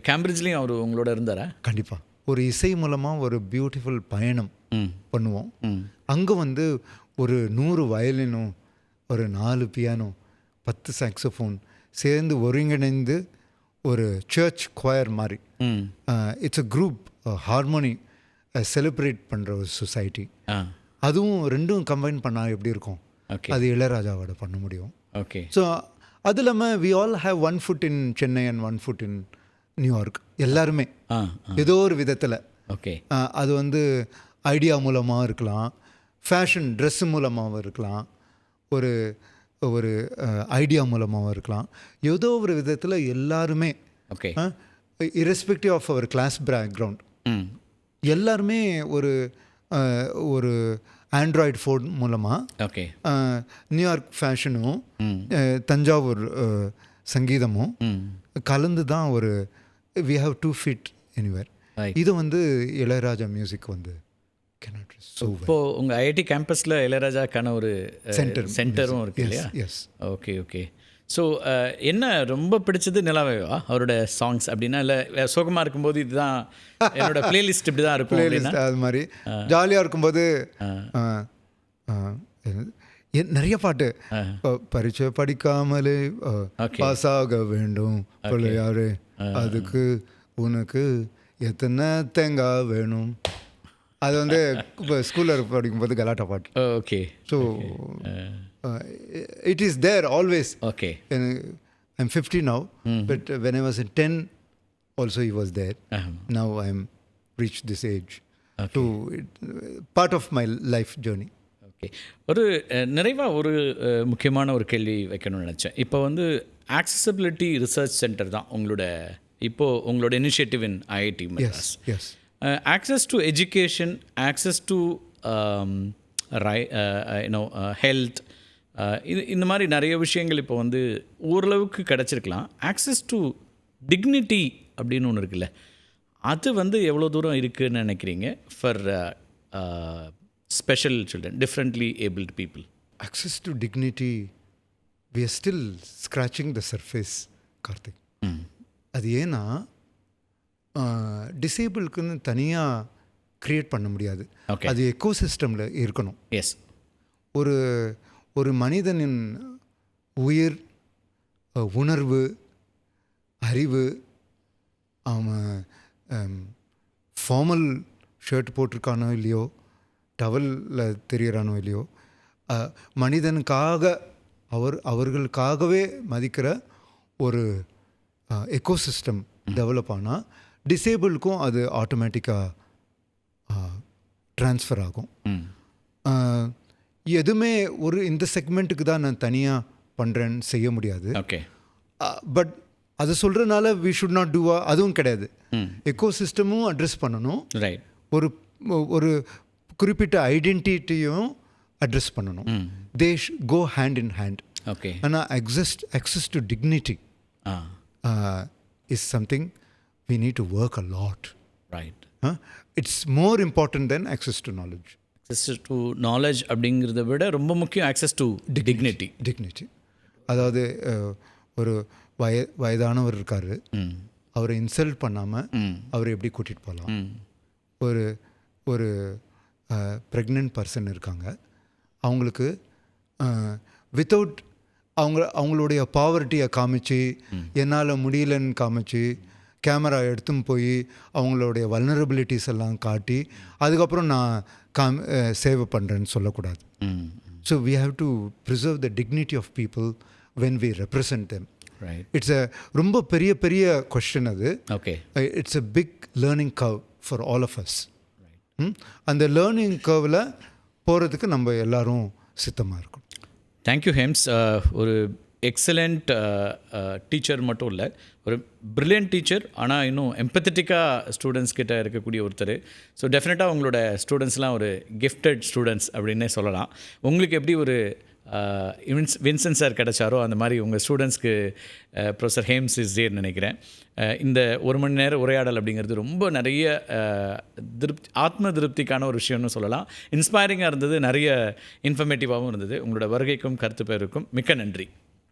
கேம்பிரிட்ஜ்லேயும் அவர் உங்களோட இருந்தாரா? கண்டிப்பாக. ஒரு இசை மூலமாக ஒரு பியூட்டிஃபுல் பயணம் பண்ணுவோம். அங்கே வந்து ஒரு 100 வயலினும் ஒரு 4 பியானோ 10 சாக்ஸோஃபோன் சேர்ந்து ஒருங்கிணைந்து ஒரு சர்ச் குவயர் மாதிரி it's a group harmony celebrate பண்ணுற ஒரு சொசைட்டி. அதுவும் ரெண்டும் கம்பைன் பண்ணால் எப்படி இருக்கும்? அது இளையராஜாவோட பண்ண முடியும். ஓகே. ஸோ அது இல்லாமல் we all have 1 foot in Chennai and 1 foot in New York. எல்லாருமே ஏதோ ஒரு விதத்தில். ஓகே. அது வந்து ஐடியா மூலமாக இருக்கலாம், ஃபேஷன் ட்ரெஸ்ஸு மூலமாகவும் இருக்கலாம், ஒரு ஒரு ஐடியா மூலமாகவும் இருக்கலாம். ஏதோ ஒரு விதத்தில் எல்லாருமே okay irrespective of our class background எல்லாருமே ஒரு ஒரு ஆண்ட்ராய்டு ஃபோன் மூலமாக ஓகே நியூயார்க் ஃபேஷனும் தஞ்சாவூர் சங்கீதமும் கலந்து தான் ஒரு வி ஹாவ் 2 feet எனிவேர். இது வந்து இளையராஜா மியூசிக் வந்து இப்போ உங்கள் ஐஐடி கேம்பஸில் இளையராஜாக்கான ஒரு சென்டரும் இருக்கு இல்லையா? எஸ். Okay okay. ஸோ என்ன ரொம்ப பிடிச்சது நிலாவேவா அவரோட சாங்ஸ் அப்படின்னா? இல்லை சோகமாக இருக்கும்போது இதுதான் என்னோட பிளேலிஸ்ட் இப்படி தான் இருக்கும் பிளேலிஸ்ட் அது மாதிரி ஜாலியாக இருக்கும்போது நிறைய பாட்டு பரீட்சை படிக்காமலே பாஸ் ஆக வேண்டும் பிள்ளையாரு அதுக்கு உனக்கு எத்தனை தேங்காய் வேணும். அது வந்து இப்போ ஸ்கூலில் படிக்கும்போது கலாட்டா பாட்டு. Okay. So it is there always. Okay. And I'm 50 now, but when I was in 10 also he was there. Now I'm reached this age. Okay. So part of my life journey. Okay. ஒரு நிறைவாக ஒரு முக்கியமான ஒரு கேள்வி வைக்கணும்னு நினச்சேன். இப்போ வந்து ஆக்சசபிலிட்டி ரிசர்ச் சென்டர் தான் உங்களோட initiative in IIT Madras. Yes. Access to education, access to health, இந்த மாதிரி நிறைய விஷயங்கள் இப்போ வந்து ஓரளவுக்கு கிடச்சிருக்கலாம். ஆக்சஸ் டு டிக்னிட்டி அப்படின்னு ஒன்று இருக்குல்ல, அது வந்து எவ்வளோ தூரம் இருக்குதுன்னு நினைக்கிறீங்க for special children, differently abled people? Access to dignity, we are still scratching the surface, Karthik. அது ஏன்னா டிசேபிளுக்குன்னு தனியாக க்ரியேட் பண்ண முடியாது. அது எக்கோசிஸ்டமில் இருக்கணும். எஸ். ஒரு மனிதனின் உயிர், உணர்வு, அறிவு, அவன் ஃபார்மல் ஷர்ட் போட்டிருக்கானோ இல்லையோ, டவலில் தெரிகிறானோ இல்லையோ, மனிதனுக்காக அவர்களுக்காகவே மதிக்கிற ஒரு எக்கோசிஸ்டம் டெவலப் ஆனால் டிசேபிளுக்கும் அது ஆட்டோமேட்டிக்காக ட்ரான்ஸ்ஃபர் ஆகும். எதுவுமே ஒரு இந்த செக்மெண்ட்டுக்கு தான் நான் தனியாக பண்ணுறேன்னு செய்ய முடியாது. ஓகே. பட் அது சொல்கிறனால வி ஷுட் நாட் டூவா அதுவும் கிடையாது. எக்கோசிஸ்டமும் அட்ரெஸ் பண்ணணும். ரைட். ஒரு குறிப்பிட்ட ஐடென்டிட்டியும் அட்ரெஸ் பண்ணணும். They go hand in hand. Okay. ஆனால் access to dignity is something we need to work a lot. Right. It's more important than access to knowledge. Access to knowledge அப்படிங்கிறத விட ரொம்ப முக்கியம் access to dignity. அதாவது ஒரு வயதானவர் இருக்கார், அவரை இன்சல்ட் பண்ணாமல் அவரை எப்படி கூட்டிகிட்டு போகலாம். ஒரு ப்ரெக்னென்ட் பர்சன் இருக்காங்க, அவங்களுக்கு வித்தவுட் அவங்களுடைய பாவர்ட்டியை காமிச்சு, என்னால் முடியலன்னு காமிச்சு, கேமரா எடுத்துன்னு போய் அவங்களுடைய வல்னரபிலிட்டிஸ் எல்லாம் காட்டி அதுக்கப்புறம் நான் சேவை பண்ணுறேன்னு சொல்லக்கூடாது. So we have to preserve the dignity of people when we represent them. It's ரொம்ப பெரிய கொஸ்டின் அது. Okay. It's a big learning curve for all of us. அந்த லேர்னிங் கர்வில் போகிறதுக்கு நம்ம எல்லாரும் சித்தமாக இருக்கணும். தேங்க்யூ ஹெம்ஸ். ஒரு எக்ஸலண்ட் டீச்சர் மட்டும் இல்லை, ஒரு பிரில்லியன்ட் டீச்சர். ஆனால் இன்னும் எம்பத்தட்டிக்காக ஸ்டூடெண்ட்ஸ் கிட்ட இருக்கக்கூடிய ஒருத்தர். ஸோ டெஃபினட்டாக உங்களோட ஸ்டூடெண்ட்ஸ்லாம் ஒரு கிஃப்டட் ஸ்டூடெண்ட்ஸ் அப்படின்னே சொல்லலாம். உங்களுக்கு எப்படி ஒரு வின்சென்ட் சார் கிடைச்சாரோ அந்த மாதிரி உங்கள் ஸ்டூடெண்ட்ஸ்க்கு ப்ரொஃபஸர் ஹேம்ஸ் இஸ் தேர்னு நினைக்கிறேன். இந்த 1 மணி நேர உரையாடல் அப்படிங்கிறது ரொம்ப நிறைய ஆத்ம திருப்திக்கான ஒரு விஷயம்னு சொல்லலாம். இன்ஸ்பைரிங்காக இருந்தது, நிறைய இன்ஃபர்மேட்டிவாகவும் இருந்தது. உங்களோட வருகைக்கும் கருத்து பேருக்கும் மிக்க நன்றி.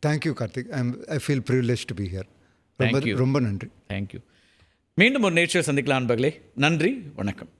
Thank you Karthik. I feel privilege to be here. ரொம்ப ரொம்ப நன்றி. தேங்க்யூ. மீண்டும் ஒரு நேர்ச்சியை சந்திக்கலாம் நண்பர்களே. நன்றி, வணக்கம்.